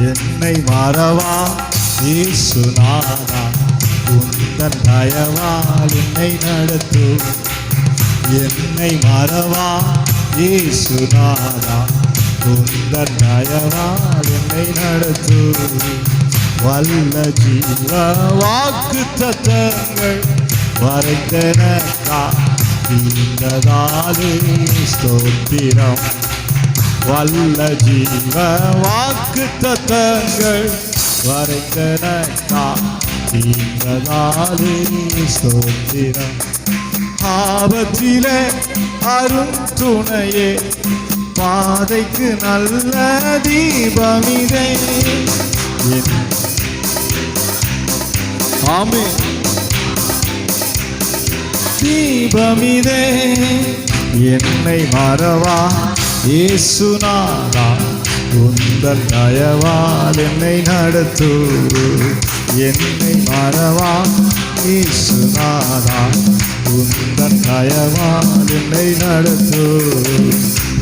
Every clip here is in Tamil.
என்னை மறவா இயேசுநாதா, உந்தன் தயவால் என்னை நடத்து. என்னை மறவா இயேசுநாதா, உந்தன் தயவால் என்னை நடத்து. வல்ல ஜீவ வாக்கு தத்தங்கள் வரைத்தனக்கா தீர்ந்ததாலே ஸ்தோத்திரம். வல்ல ஜீவ வாக்கு தத்தங்கள் வரைத்தனக்கா தீர்ந்ததாலே ஸ்தோத்திரம். ஆபத்திலே அரும் துணையே, பாதைக்கு நல்ல தீபமிதே. ஆமென். தீபமிதே என்னை மறவா இயேசுநாதா, உந்தன் தயவால் என்னை நடத்து. என்னை மறவா இயேசுநாதா, உந்தன் தயவால் என்னை நடத்து.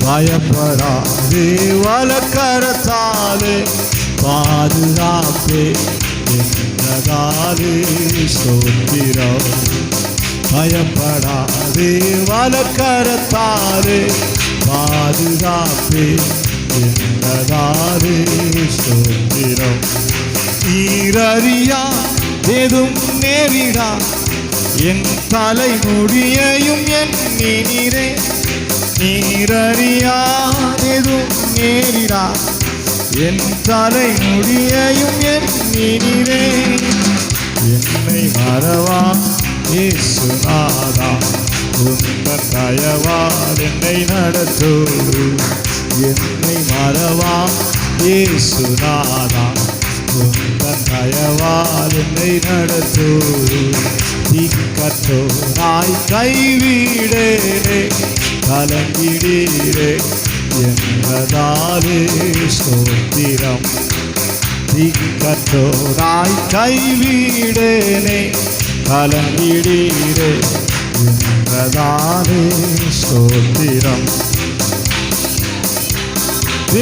பயப்படாதே வலக்கரத்தாலே பாதுகாப்பே என்றதாலே ஸ்தோத்திரம். பயப்படாதே வலக்கரத்தாலே பாதுகாப்பே என்றதாலே ஸ்தோத்திரம். நீரறியா எதும் நேரிடா, என் தலைமுடியையும் எண்ணினீரே. நீரறியா எதும் நேரிடா, என் தலைமுடியையும் எண்ணினீரே. என்னை மறவா இயேசுநாதா, உந்தன் தயவால் என்னை நடத்து. என்னை மறவா இயேசுநாதா, உந்தன் தயவால் என்னை நடத்து. திக்கற்றோராய் கைவிடேனே, கலங்கிடீரே என்றதாலே ஸ்தோத்திரம். திக்கற்றோராய் கைவிடேனே, கலங்கிடீரே என்றதாலே ஸ்தோத்திரம்.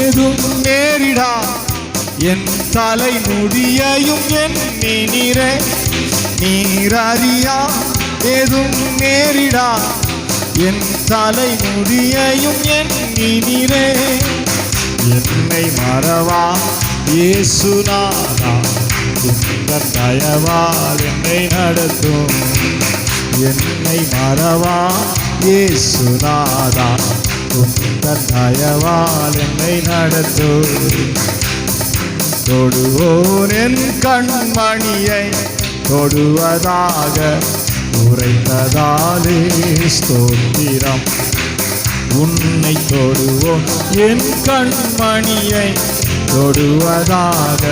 எதும் நேரிடா, என் தலைமுடியையும் எண்ணினீரே. நீரறியா எதும் நேரிடா, என் தலைமுடியையும் எண்ணினீரே. என்னை மறவா இயேசுநாதா, உந்தன் தயவால் என்னை நடத்தும். என்னை மறவா இயேசுநாதா, உந்தன் தயவால் என்னை நடத்தும். தொடுவோன் என் கண்மணியை தொடுவதாக உரைத்ததாலே ஸ்தோத்திரம். உன்னை தொடுவோன் என் கண்மணியை தொடுவதாக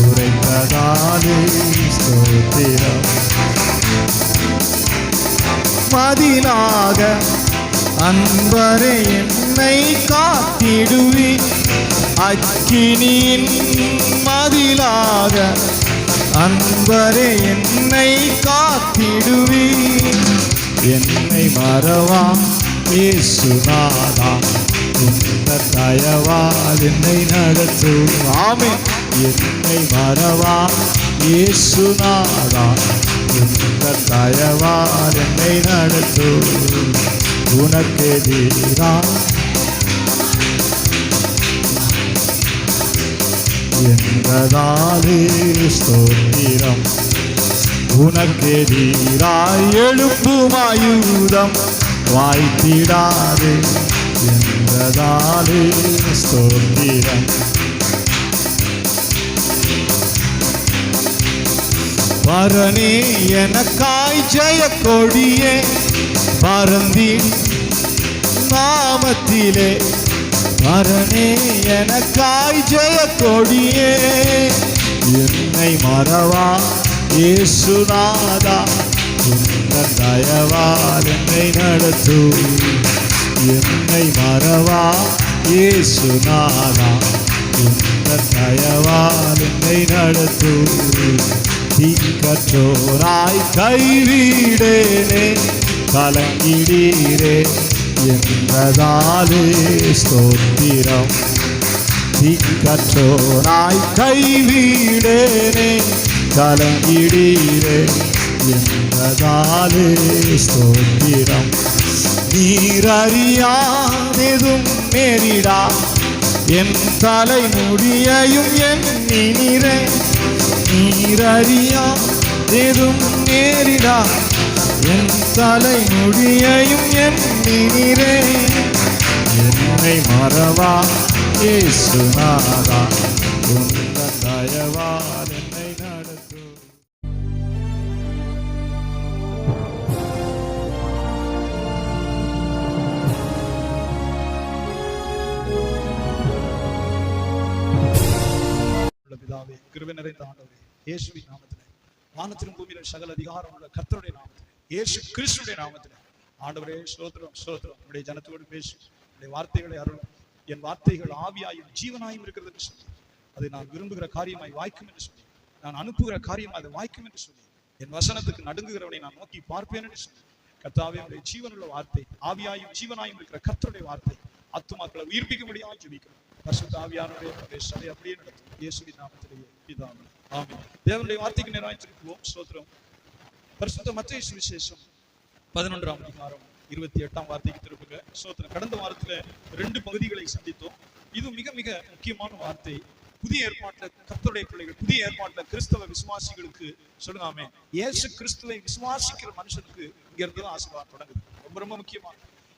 உரைத்ததாலே ஸ்தோத்திரம். மதிலாக அன்பரே என்னை காத்திடுவி, அக்கினியின் மதிலாக அன்பரே என்னை காத்திடுவி. என்னை மறவா இயேசுநாதா, உந்தன் தயவால் என்னை நடத்து. ஆமென். என்னை மறவா இயேசுநாதா, உந்தன் தயவால் என்னை நடத்து. உனக்கெதிரா என்றதாலே ஸ்தோத்திரம். உனக்கெதிராய் எழுப்பும் ஆயுதம் வாய்த்திடாதே என்றதாலே ஸ்தோத்திரம். பரனே எனக்காய் ஜெய கொடியே, பரந்தின் நாமத்திலே. பரனே எனக்காய் ஜெய கொடியே, என்னை மறவா இயேசுநாதா, உந்தன் தயவால் என்னை நடத்து. என்னை மறவா இயேசுநாதா, உந்தன் தயவால் என்னை நடத்து. திக்கற்றோராய் கைவிடேனே, கலங்கிடீரே என்றதாலே ஸ்தோத்திரம். திக்கற்றோனாய் கைவிடேனே கலங்கிடீரே என்பதாலே ஸ்தோத்திரம். நீர் அறியாதெதும் நேரிடா என் தலைமுடியையும் எண்ணினீரே. நீர் அறியாதெதும் நேரிடா என் தலைமுடியையும் எண்ணினீரே. என்னை மறவா இயேசுநாதா உந்தன் தயவால் என்னை நடத்தும். பிதாவே, கிருபை நிறைந்த ஆண்டவரே, இயேசுவின் நாமத்திலே, வானத்திலும் பூமியிலும் சகல அதிகாரம் உள்ள கர்த்தருடைய நாமத்திலே, இயேசு கிறிஸ்துவின் நாமத்திலே ஆண்டவரே ஸ்தோத்திரம் ஸ்தோத்திரம். உடைய ஜனத்தோடு பேசு, உடைய வார்த்தைகளை அருளும். என் வார்த்தைகள் ஆவியாயும் ஜீவனாயும் இருக்கிறது என்று சொல்லி, அதை நான் விரும்புகிற காரியமாய் வாய்க்கும் என்று சொல்லி, நான் அனுப்புகிற காரியமாய் அதை வாய்க்கும் என்று சொல்லி, என் வசனத்துக்கு நடுங்குகிறவனை நான் நோக்கி பார்ப்பேன் என்று சொல்லி, கர்த்தாவே உடைய ஜீவனுள்ள வார்த்தை, ஆவியாயும் ஜீவனாயும் இருக்கிற கர்த்தருடைய வார்த்தை ஆத்துமாக்களை உயிர்ப்பிக்கும்படியாக ஜெபிக்கிறோம். பரிசுத்த ஆவியானவரே சபை அப்படியே நடத்தும். இயேசுவின் நாமத்திலேயே பிதாவே, ஆமென். தேவனுடைய வார்த்தைக்கு நேராக திருப்புவோம். ஸ்தோத்திரம். பரிசுத்த மத்தேயு சுவிசேஷம் 11ஆம் அதிகாரம் 28ஆம் வார்த்தைக்கு திருப்புங்க. ஸ்தோத்திரம். கடந்த வாரத்துல 2 பகுதிகளை சந்தித்தோம். இது மிக மிக முக்கியமான வார்த்தை. புதிய ஏற்பாட்டுல கர்த்தருடைய பிள்ளைகள், புதிய ஏற்பாட்டுல கிறிஸ்தவ விசுவாசிகளுக்கு சொல்லுங்க ஆமென். இயேசு கிறிஸ்துவை விசுவாசிக்கிற மனுஷனுக்கு இங்க இருந்து தான் ஆசீர்வாதம் தொடங்குது. ரொம்ப ரொம்ப முக்கியமா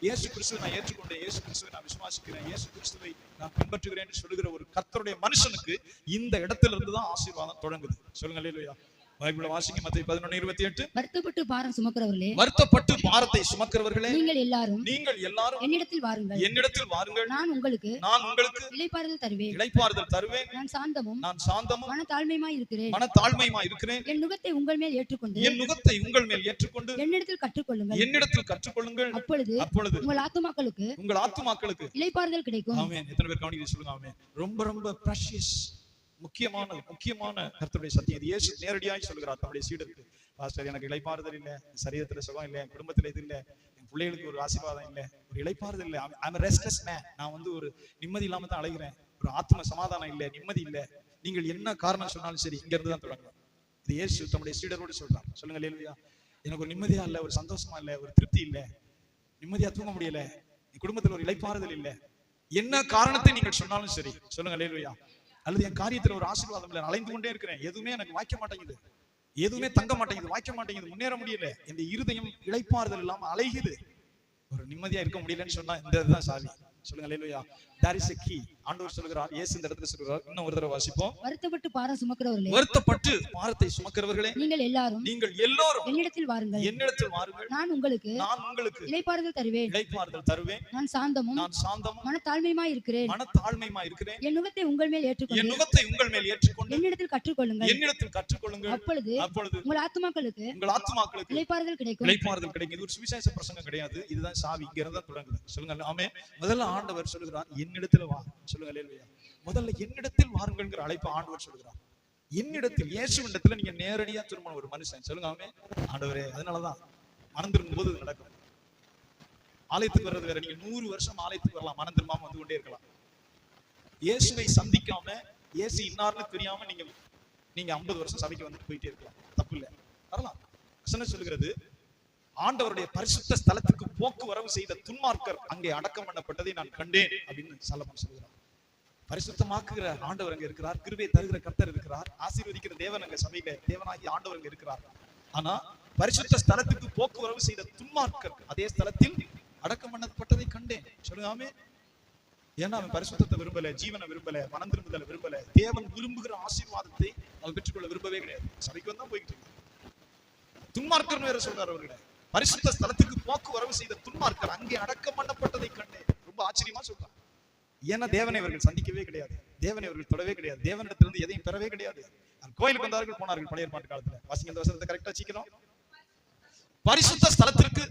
இயேசு கிறிஸ்துவை நான் ஏற்றுக்கொண்டேன், இயேசு கிறிஸ்துவை நான் விசுவாசிக்கிறேன், இயேசு கிறிஸ்துவை நான் பின்பற்றுகிறேன் என்று சொல்லுகிற ஒரு கர்த்தருடைய மனுஷனுக்கு இந்த இடத்துல இருந்து தான் ஆசீர்வாதம் தொடங்குது. சொல்லுங்க அல்லேலூயா. பைபிளை வாசிங்க. மத்தேயு 11:28. வருத்தப்பட்டு பாரம் சுமக்கிறவர்களே, வருத்தப்பட்டு பாரத்தை சுமக்கிறவர்களே, நீங்கள் எல்லாரும் என்னிடத்தில் வாருங்கள், நான் உங்களுக்கு இளைப்பாறுதல் தருவேன். நான் சாந்தமும் மனத்தாழ்மையுமாய் இருக்கிறேன். என் நுகத்தை உங்கள் மேல் ஏற்றுக்கொண்டு என்னிடத்தில் கற்றுக்கொள்ளுங்கள். அப்பொழுது உங்கள் ஆத்துமாக்களுக்கு இளைப்பாறுதல் கிடைக்கும். ஆமென். எத்தனை பேர் கவனிக்க சொல்லுங்க ஆமென். ரொம்ப ரொம்ப பிரஷியஸ், முக்கியமான கர்த்தருடைய சத்தியம். இது இயேசு நேரடியாக சொல்கிறார் தம்முடைய சீடருக்கு. பாஸ்டர், எனக்கு இளைப்பாறுதல் இல்லை, சரீரத்துல சுகம் இல்லை, என் குடும்பத்துல இது இல்லை, என் பிள்ளைகளுக்கு ஒரு ஆசீர்வாதம் இல்லை, ஒரு இளைப்பாறுதல் இல்லை, ஐம் ரெஸ்ட்லெஸ் மேன், நான் வந்து ஒரு நிம்மதி இல்லாம தான் அழைகிறேன், ஒரு ஆத்ம சமாதானம் இல்லை, நிம்மதி இல்லை. நீங்கள் என்ன காரணம் சொன்னாலும் சரி, இங்க இருந்து தான் தொடங்கலாம். இது இயேசு தம்முடைய சீடரோடு சொல்றார். சொல்லுங்க அல்லேலூயா. எனக்கு ஒரு நிம்மதியா இல்லை, ஒரு சந்தோஷமா இல்லை, ஒரு திருப்தி இல்லை, நிம்மதியா தூங்க முடியல, என் குடும்பத்துல ஒரு இளைப்பாறுதல் இல்லை, என்ன காரணத்தை நீங்கள் சொன்னாலும் சரி, சொல்லுங்க அல்லேலூயா. அல்லது என் காரியத்துல ஒரு ஆசீர்வாதம் இல்லை, அலைந்து கொண்டே இருக்கிறேன், எதுவுமே எனக்கு வாய்க்க மாட்டேங்குது, எதுவுமே தங்க மாட்டேங்குது, வாய்க்க மாட்டேங்குது, முன்னேற முடியல, இந்த இருதயம் இளைப்பாறுதல் இல்லாம அலைகுது, ஒரு நிம்மதியா இருக்க முடியலன்னு சொன்னா இந்த இதுதான் சாவி. சொல்லுங்க அல்லேலூயா. There is a key. ஆண்டவர் சொல்கிறார், இயேசு இந்த இடத்துல சொல்கிறார். இன்னும் ஒரு தடவை வாசிப்போம். வருத்தப்பட்டு பாரம் சுமக்கிறவர்களே, பாரத்தை சுமக்கிறவர்களே, நீங்கள் எல்லாரும் என்னிடத்தில் வாருங்கள், நான் உங்களுக்கு இளைப்பாறுதல் தருவேன். நான் சாந்தமும் மனத்தாழ்மையுமாய் இருக்கிறேன். என் நுகத்தை உங்கள் மேல் ஏற்றுக்கொண்டு என்னிடத்தில் கற்றுக்கொள்ளுங்கள். அப்பொழுது உங்கள் ஆத்துமாக்களுக்கு இளைப்பாறுதல் கிடைக்கும். இது ஒரு சுவிசேஷ பிரசங்கம் கிடையாது, இதுதான் சாவி. இங்க இருந்தா தொடங்குது. சொல்லுங்க ஆமென். முதல்ல ஆண்டவர் சொல்கிறார், என்னிடத்தில் வா. சொல்லுங்க அல்லேலூயா. முதல்ல என்னிடத்தில் வாருங்கள்ங்கிற அழைப்பு ஆண்டவர் சொல்கிறார். என்னிடத்தில், இயேசுவிடத்துல நீங்க நேரடியா திரும்பணும் ஒரு மனுஷன். சொல்லுங்க ஆமென். ஆண்டவரே, அதனாலதான் மனம் திரும்பும் போது நடக்கும். ஆலயத்துக்கு வர்றது வேற, நீங்க 100 வருஷம் ஆலயத்துக்கு வரலாம், மனம் திரும்பாம வந்து கொண்டே இருக்கலாம். இயேசுவை சந்திக்காம, இயேசு இன்னார்னு தெரியாம நீங்க 50 வருஷம் சபைக்கு வந்துட்டு போயிட்டே இருக்கலாம், தப்பு இல்லை, வரலாம். வசனம் சொல்லுகிறது, ஆண்டவருடைய பரிசுத்த ஸ்தலத்துக்கு போக்குவரவு செய்த துன்மார்க்கர் அங்கே அடக்கம் பண்ணப்பட்டதை நான் கண்டேன் அப்படின்னு சாலமோன் சொல்கிறார். பரிசுத்தமாக்குகிற ஆண்டவர் அங்க இருக்கிறார், கிருபை தருகிற கர்த்தர் இருக்கிறார், ஆசீர்வதிக்கிற தேவன் அங்க சபையில தேவனாகி ஆண்டவர் அங்க இருக்கிறார். ஆனா பரிசுத்த ஸ்தலத்துக்கு போக்குவரவு செய்த துன்மார்க்கர் அதே ஸ்தலத்தில் அடக்கம் பண்ணப்பட்டதை கண்டேன். சொல்லுங்க. ஏன்னா அவன் பரிசுத்தத்தை விரும்பல, ஜீவனை விரும்பல, மனம் திரும்புதலை விரும்பல, தேவன் விரும்புகிற ஆசீர்வாதத்தை அவன் பெற்றுக்கொள்ள விரும்பவே கிடையாது. சபைக்கு வந்தா போய்கிட்டு துன்மார்க்கர் வேற சொல்றாரு அவர்களை. பரிசுத்த ஸ்தலத்துக்கு போக்குவரவு செய்த துன்மார்க்கர் அங்கே அடக்கம் பண்ணப்பட்டதை கண்டேன். ரொம்ப ஆச்சரியமா சொல்றான். ஏன்னா தேவனை அவர்கள் சந்திக்கவே கிடையாது, தேவனை அவர்கள் தொடவே கிடையாது, தேவனிடத்திலிருந்து எதையும் பெறவே கிடையாது. கோயிலுக்கு வந்தார்கள், போனார்கள். பழைய ஏற்பாட்டு காலத்துல வாசிங்க, இந்த வசனத்தை கரெக்டா சீக்கிரம். பரிசுத்த ஸ்தலத்திற்கு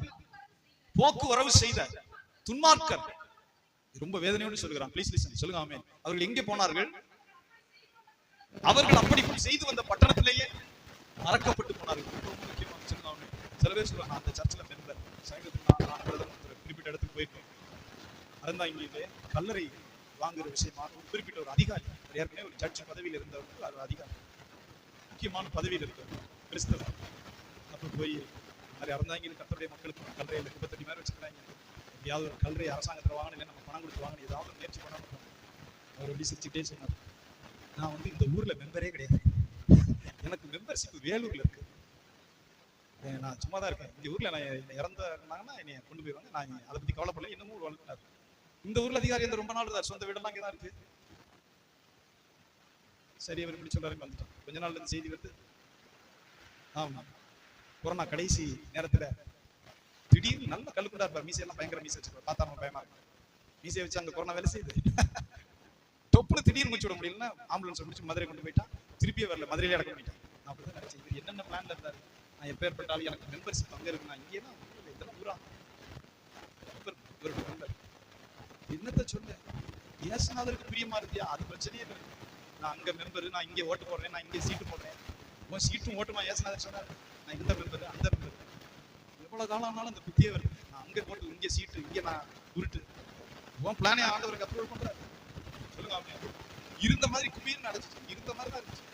போக்குவரவு செய்த துன்மார்க்கர், ரொம்ப வேதனையோடு சொல்கிறான். Please listen. சொல்லுங்க ஆமென். அவர்கள் எங்கே போனார்கள்? அவர்கள் அப்படி செய்து வந்த பட்டணத்திலேயே மறக்கப்பட்டு போனார்கள். ரொம்ப முக்கியமா சொல்லுங்க ஆமென். சில பேர் சொல்லுவாங்க, அந்த சர்ச்சில் மெம்பர் சமீபத்தில் குறிப்பிட்ட இடத்துக்கு போயிருக்கோம். அறந்தாங்கிலே கல்லறை வாங்குற விஷயமா ஒரு குறிப்பிட்ட ஒரு அதிகாரி, ஏற்கனவே ஒரு ஜட்ஜ் பதவியில் இருந்தவர்கள், அது அதிகாரி, முக்கியமான பதவியில் இருக்கிறது கிறிஸ்தவர். அப்ப போய் நிறைய அறந்தாங்க கத்தருடைய மக்களுக்கு கல்றையில் 28 பேர் வச்சுக்கிறாங்க. எப்படியாவது ஒரு கல்றை அரசாங்கத்தில் வாங்கணும், இல்லை நம்ம பணம் கொடுத்து வாங்கணும், ஏதாவது முயற்சி பண்ணணும். அவர் எப்படி சிரிச்சுட்டே சொன்னார், நான் வந்து இந்த ஊர்ல மெம்பரே கிடையாது, எனக்கு மெம்பர்ஷிப் வேலூர்ல இருக்கு, நான் சும்மா தான் இருக்கேன். இந்த ஊர்ல நான் இறந்தாங்கன்னா என்னை கொண்டு போயிடுவாங்க, நான் அதை பத்தி கவலைப்படல. இன்னமும் வளர்த்தாரு. இந்த ஊர்ல அதிகாரி வந்து ரொம்ப நாள் இருந்தார், சொந்த வீடெல்லாம் இங்கே தான் இருக்கு. சரி, அவர் இப்படி சொல்றாரு, வந்துட்டோம். கொஞ்ச நாள்ல இருந்து செய்தி வருது, ஆமா கொரோனா கடைசி நேரத்துல திடீர்னு நல்ல கல்லுக்குண்டா இருப்பார், மீசையெல்லாம் பயங்கர மீசை வச்சிருப்பார், பார்த்தா நம்ம பயமா இருக்கும். மீசையை வச்சு அங்க கொரோனா வேலை செய்யுது. தொப்புன்னு திடீர்னு முடிச்சு விட முடியலன்னா ஆம்புலன்ஸ் முடிச்சு மதுரை கொண்டு போயிட்டான், திருப்பியே வரல, மதுரையிலே அடக்க பண்ணிட்டான். நான் அப்படிதான் நினைச்சேன், இது என்னென்ன பிளான்ல இருந்தாரு, நான் எப்பேற்பட்டாலும் எனக்கு மெம்பர்ஷிப் அங்கே இருக்கு, நான் இங்கே தான் இதெல்லாம் ஊரா மெம்பர். என்னத்த சொல்ல, இயேசுநாதருக்கு பிரியமா இருக்கியா, அது பிரச்சனையே இல்லை. நான் அங்க மெம்பரு, நான் இங்கே ஓட்டு போடுறேன், நான் இங்கே சீட்டு போடுறேன், உன் சீட்டும் ஓட்டுமா இயேசுநாதர் சொன்னார், நான் இந்த மெம்பரு அந்த மெம்பர். எவ்வளவு காலம் ஆனாலும் அந்த புத்தியே வருது, நான் அங்கே போட்டு இங்கே சீட்டு, இங்கே நான் உருட்டு. உன் பிளானே ஆண்டவருக்கு அப்ரூவல் பண்றாரு. சொல்லுங்க, இருந்த மாதிரி குபீர் நடந்துச்சு, இருந்த மாதிரி தான் இருந்துச்சு,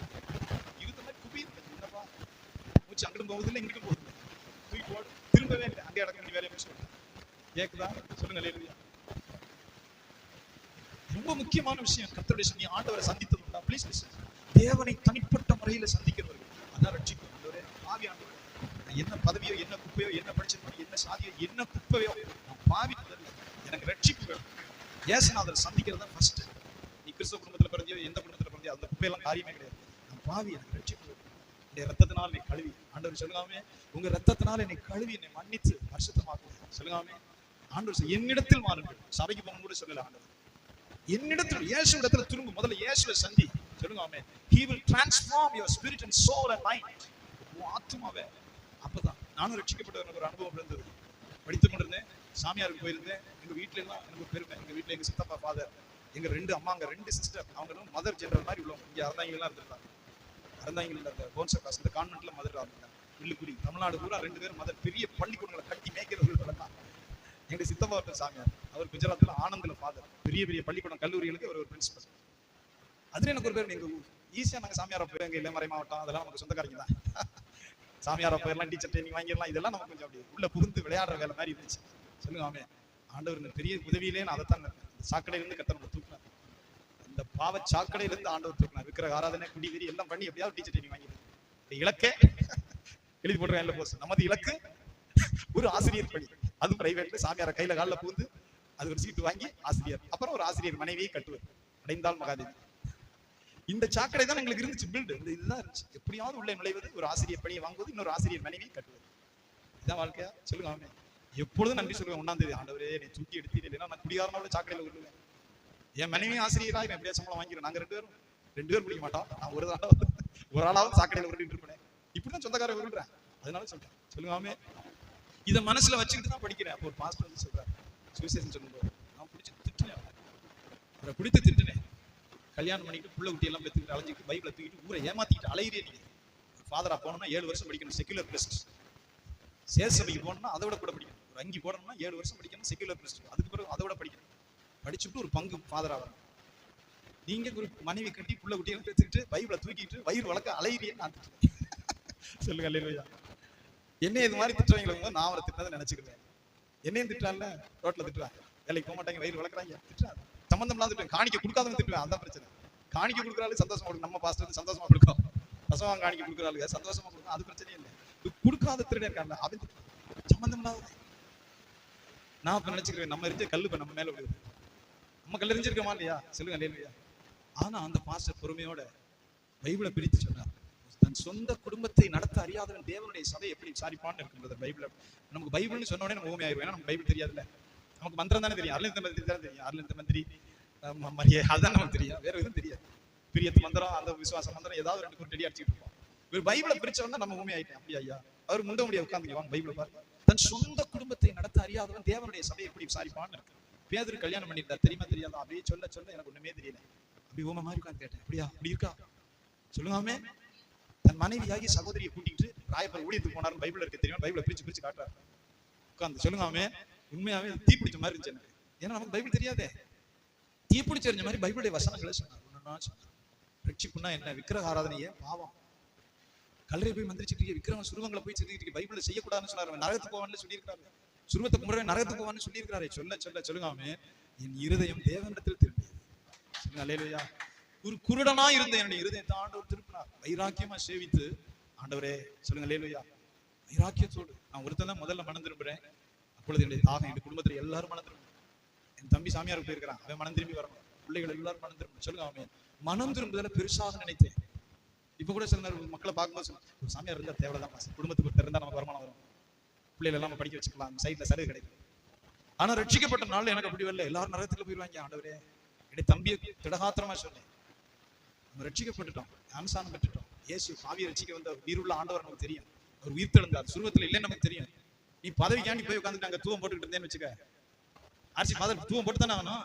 இருந்த மாதிரி குபீர். என்னப்பா மூச்சு அங்கிட்டு போகுதில்லை, இங்கிட்டு போகுதில்லை, தூக்கி போடு, திரும்பவே இல்லை, அங்கே அடக்க வேண்டிய வேலையை முடிச்சு கேக்குதா? சொல்லுங்க அல்லேலூயா. ரொம்ப முக்கியமான விஷயம், கர்த்தருடைய நீ ஆண்டவரை சந்தித்தது உண்டா? Please listen. தேவனை தனிப்பட்ட முறையில சந்திக்கிறவர்கள் அதான் ரட்சிப்பு. ஆண்டவரே, பாவி ஆண்டவரே, என்ன பதவியோ, என்ன குப்பையோ, என்ன படிச்சிருக்கோ, என்ன சாதியோ, என்ன குப்பையோ, நான் பாவி, எனக்கு ரட்சிப்பு வேணும். இயேசுநாதரை சந்திக்கிறது தான் ஃபர்ஸ்ட். நீ கிறிஸ்தவ குடும்பத்துல பிறந்தியோ, எந்த குடும்பத்துல பிறந்தியோ, அந்த குப்பையெல்லாம் காரியமே கிடையாது. நான் பாவி, எனக்கு ரட்சிப்பு வேணும். என்னுடைய ரத்தத்தினால் என்னை கழுவி, ஆண்டவர் சொல்லுங்காமே, உங்க ரத்தத்தினால் என்னை கழுவி என்னை மன்னித்து பரிசுத்தமாக்குங்க. சொல்லுங்காமே, ஆண்டவர் என்னிடத்தில் மாறுங்கள். சபைக்கு போக கூட சொல்லல ஆண்டவர், என்னிடத்தில், இயேசு இடத்துல திரும்ப, முதல்ல இயேசுவை சந்தி. சொல்லுங்க ஆமென். He will transform your spirit and soul and mind. ஆத்மாவே. அப்பதான் நானும் ரட்சிக்கப்பட்ட ஒரு அனுபவம் இருந்தது. படித்துக் கொண்டிருந்தேன், சாமியாருக்கு போயிருந்தேன். எங்க வீட்டுல எல்லாம் எனக்கு ஒரு பெருமை, எங்க வீட்டுல எங்க சித்தப்பா ஃபாதர், எங்க 2 அம்மாங்க, 2 சிஸ்டர், அவங்க மதர் ஜெனரல் மாதிரி உள்ளவங்க. இங்க அறந்தாங்கலாம் இருந்திருக்காங்க. அறந்தாங்கல அந்த கோன்சகாஸ் இந்த கான்வென்ட்ல மதர் இருந்தாங்க. வில்லுக்குடி தமிழ்நாடு பூரா 2 பேரும் மதர், பெரிய பள்ளிக்கூடங்களை கட்டி மேய்க்கிறவர்கள். எங்க சித்தப்பா ஒருத்தர் சாமியார், அவர் குஜராத்ல ஆனந்தில ஃபாதர், பெரிய பெரிய பள்ளிக்கூடம் கல்லூரிகளுக்கு அவர் ஒரு பிரின்சிபல். அதுல எனக்கு ஒரு பேர், எங்க ஈஸியா நாங்க சாமியார போய் எங்க இளமறை மாவட்டம் அதெல்லாம் நமக்கு சொந்தக்காரங்க தான். சாமியார போயிடலாம், டீச்சர் ட்ரைனிங் வாங்கிடலாம், இதெல்லாம் நமக்கு கொஞ்சம் அப்படி உள்ள புகுந்து விளையாடுற வேலை மாதிரி இருந்துச்சு. சொல்லுங்க ஆமென். ஆண்டவர் பெரிய உதவியிலே நான் அதைத்தான் சாக்கடையிலிருந்து கர்த்தர் தூக்கினார். இந்த பாவ சாக்கடையிலிருந்து ஆண்டவர் தூக்கினார். விக்கிரக ஆராதனை, குடி வெறி எல்லாம் பண்ணி எப்படியாவது டீச்சர் ட்ரைனிங் வாங்கிடுது. இலக்கே எழுதி போடுறேன், இல்ல போஸ், நமது இலக்கு ஒரு ஆசிரியர் பணி, அது பிரைவேட்ல சாமியார கையில காலில் பூந்து அது ஒரு சீட்டு வாங்கி ஆசிரியர், அப்புறம் ஒரு ஆசிரியர் மனைவியை கட்டுவர், அடைந்தால் மகாதேவி. இந்த சாக்கடை தான் எங்களுக்கு இருந்துச்சு, பில்டு இதுதான் இருந்துச்சு. எப்படியாவது உள்ள நுழைவது, ஒரு ஆசிரியர் பணியை வாங்குவது, இன்னொரு ஆசிரியர் மனைவியை கட்டுவது, இதுதான் வாழ்க்கையா? சொல்லுங்க ஆமென். எப்பொழுதும் நன்றி சொல்லுவேன். 1ஆம் தேதி, ஆண்டவரே நீ தூக்கி எடுத்தீங்க, இல்லைன்னா நான் குடிகாரனோட சாக்கடையில விடுவேன். என் மனைவி ஆசிரியரா நான் எப்படியா சம்பளம் வாங்கிடுவேன். நாங்க 2 பேரும் பிடிக்க மாட்டோம். நான் ஒரு ஆளாவது சாக்கடையில உருட்டிட்டு இருப்பேன். இப்படிதான் சொந்தக்காரர் விடுறேன், அதனால சொல்றேன். சொல்லுங்க ஆமென். இதை மனசுல வச்சுக்கிட்டு தான் படிக்கிறேன். அப்போ ஒரு பாஸ்டர் வந்து சொல்றாரு, சுவிசேஷம் சொல்லும்போது நான் பிடிச்சி திட்டினேன், அவரை பிடித்து திட்டினேன். கல்யாணம் பண்ணிட்டு புள்ள குட்டி எல்லாம் பெற்றுக்கிட்டு அலைஞ்சிட்டு பைபிளை தூக்கிட்டு ஊரை ஏமாத்திட்டு அலையிறே. நீங்க ஃபாதரா போனோம்னா 7 வருஷம் படிக்கணும், செக்குலர் பிரெஸ்ட். சேசபைக்கு போனோம்னா அதை விட கூட படிக்கணும். ஒரு அங்கி போடணும்னா 7 வருஷம் படிக்கணும், செக்குலர் பிரெஸ்ட். அதுக்கு பிறகு அதை விட படிக்கணும். படிச்சுட்டு ஒரு பங்கு ஃபாதரா வரணும். நீங்க ஒரு மனைவி கட்டி புள்ள குட்டி எல்லாம் பெற்றுக்கிட்டு பைபிளை தூக்கிட்டு வயிறு வளர்க்க அலையிறேன்னு நான் திட்டுறேன். சொல்லுங்க அல்லேலூயா. என்ன இது மாதிரி திட்டுறவங்க நான் அவரை திட்டதை நினைச்சுக்கிறேன். என்னையும் திட்டால, ரோட்ல திட்டுவேன், வேலைக்கு போக மாட்டாங்க, வயிறு வளர்க்குறாங்க, திட்டுறாங்க. சம்பந்தம் இல்லாத திட்டுவேன், காணிக்க கொடுக்காதவங்க திட்டுவேன். அதான் பிரச்சனை. காணிக்க கொடுக்குறாலும் சந்தோஷமா கொடுக்கும், நம்ம பாஸ்டர் சந்தோஷமா கொடுக்கும். ரசமா காணிக்க கொடுக்குறாளுங்க சந்தோஷமா கொடுக்கும், அது பிரச்சனையே இல்லை. கொடுக்காத திருடன் இருக்காங்க, அவன் சம்பந்தம் இல்லாத. நான் இப்ப நினைச்சுக்கிறேன், நம்ம எரிஞ்ச கல்லு இப்ப நம்ம மேல விடுது. நம்ம கல் எரிஞ்சிருக்கோமா இல்லையா? சொல்லுங்க அல்லேலூயா. ஆனா அந்த பாஸ்டர் பொறுமையோட பைபிளை பிரித்து சொன்னார். தன் சொந்த குடும்பத்தை நடத்த அறியாதவன் தேவனுடைய சபை எப்படி விசாரிப்பான்னு இருக்குன்றது பைபிள். நமக்கு பைபிள்னு சொன்ன உடனே நம்ம ஊமையாயிருவோம். ஏன்னா நமக்கு பைபிள் தெரியாதுல்ல. நமக்கு மந்திரம் தானே தெரியும், அருள் இந்த மந்திரி தானே தெரியும், அருள் இந்த மந்திரி மரியே, அதுதான் நமக்கு தெரியும், வேற எதுவும் தெரியாது. பிரியத்து மந்திரம், அந்த விசுவாச மந்திரம், ஏதாவது 2 குருட்டடி அடிச்சுட்டு இருப்போம். ஒரு பைபிளை பிரிச்சவன் நம்ம ஊமை ஆயிட்டேன். அப்படியா ஐயா? அவர் முண்ட முடிய உட்காந்துக்குவாங்க. பைபிளை பாருங்க. தன் சொந்த குடும்பத்தை நடத்த அறியாதவன் தேவனுடைய சபை எப்படி விசாரிப்பான்னு இருக்கு. பேதுரு கல்யாணம் பண்ணிட்டார், தெரியுமா தெரியாதா? அப்படியே சொல்ல சொல்ல எனக்கு ஒண்ணுமே தெரியல. அப்படி ஊமை மாதிரி உட்காந்து கேட்டேன், அப்படியா அப்படி இருக்கா? சொல்லுங்காமே. தன் மனைவியாகி சகோதரியை கூட்டிட்டு ராயப்பர் ஊழியத்துக்கு போனார். பைபிள் இருக்கு தெரியும், பைபிளை பிரிச்சு காட்டுறாரு உட்காந்து. சொல்லுங்காமே. உண்மையாவே தீ பிடிச்ச மாதிரி இருந்துச்சு எனக்கு. ஏன்னா நமக்கு பைபிள் தெரியாதே. தீப்பிடிச்சு எறிஞ்ச மாதிரி பைபிளுடைய வசனங்களை சொன்னார். ஒன்னொன்னா சொன்னார். ரட்சிப்புன்னா என்ன? விக்கிரக ஆராதனையே பாவம். கல்லறை போய் மந்திரிச்சிட்டு விக்கிரக சுருவங்களை போய் செஞ்சுட்டு பைபிள்ல செய்யக்கூடாதுன்னு சொன்னாரு. நரகத்துக்கு போவான்னு சொல்லியிருக்காரு. சுருவத்தை கும்பிட நரகத்துக்கு போவான்னு சொல்லியிருக்காரு. சொல்லுங்க என் இருதயம் தேவனிடத்தில் திரும்பியது. சொல்லுங்க அல்லேலூயா. ஒரு குருடனா இருந்த என்னுடைய இருதயத்தை ஆண்டவர் திருப்பினார். வைராக்கியமா சேவித்து ஆண்டவரே சொல்லுங்க அல்லேலூயா. வைராக்கியத்தோடு நான் ஒருத்தன் தான் முதல்ல மனம் திரும்புறேன். அப்பொழுது என்னுடைய தாகம், என் குடும்பத்தில் எல்லாரும் மனம் திரும்பும். என் தம்பி சாமியாருக்கு போயிருக்கிறான், அவன் மனம் திரும்பி வரணும். பிள்ளைகள் எல்லாரும் மனம் திரும்பும். சொல்லுங்க அவன் மனம் திரும்புதல பெருசாக நினைத்தேன். இப்ப கூட சில நேரம் மக்களை பார்க்கும்போது ஒரு சாமியார் இருந்தா தேவைதான், குடும்பத்துக்கு இருந்தா நமக்கு வருமானம் வரும், பிள்ளைகள் எல்லாம் படிக்க வச்சுக்கலாம், சைட்ல சலுகை கிடைக்கும். ஆனா ரட்சிக்கப்பட்ட நாள் எனக்கு அப்படி வரல. எல்லாரும் நரகத்துக்கு போயிருவாங்க. ஆண்டவரே என்னுடைய தம்பியை திடகாத்திரமா சொன்னேன், நம்ம ரட்சிக்கப்பட்டுட்டோம், ஞானஸ்நானம் பெற்றுட்டோம். இயேசு பாவியை ரட்சிக்க வந்த உயிருள்ள ஆண்டவர் நமக்கு தெரியும். அவர் உயிர்த்தெழுந்தார், சுருவத்தில் இல்லைன்னு நமக்கு தெரியும். நீ பதவிக்காண்டி போய் உட்காந்துட்டு அங்க தூவம் போட்டுக்கிட்டு இருந்தேன்னு வச்சுக்க, ஆர்சி மதர் தூவம் போட்டு தானே ஆகணும்,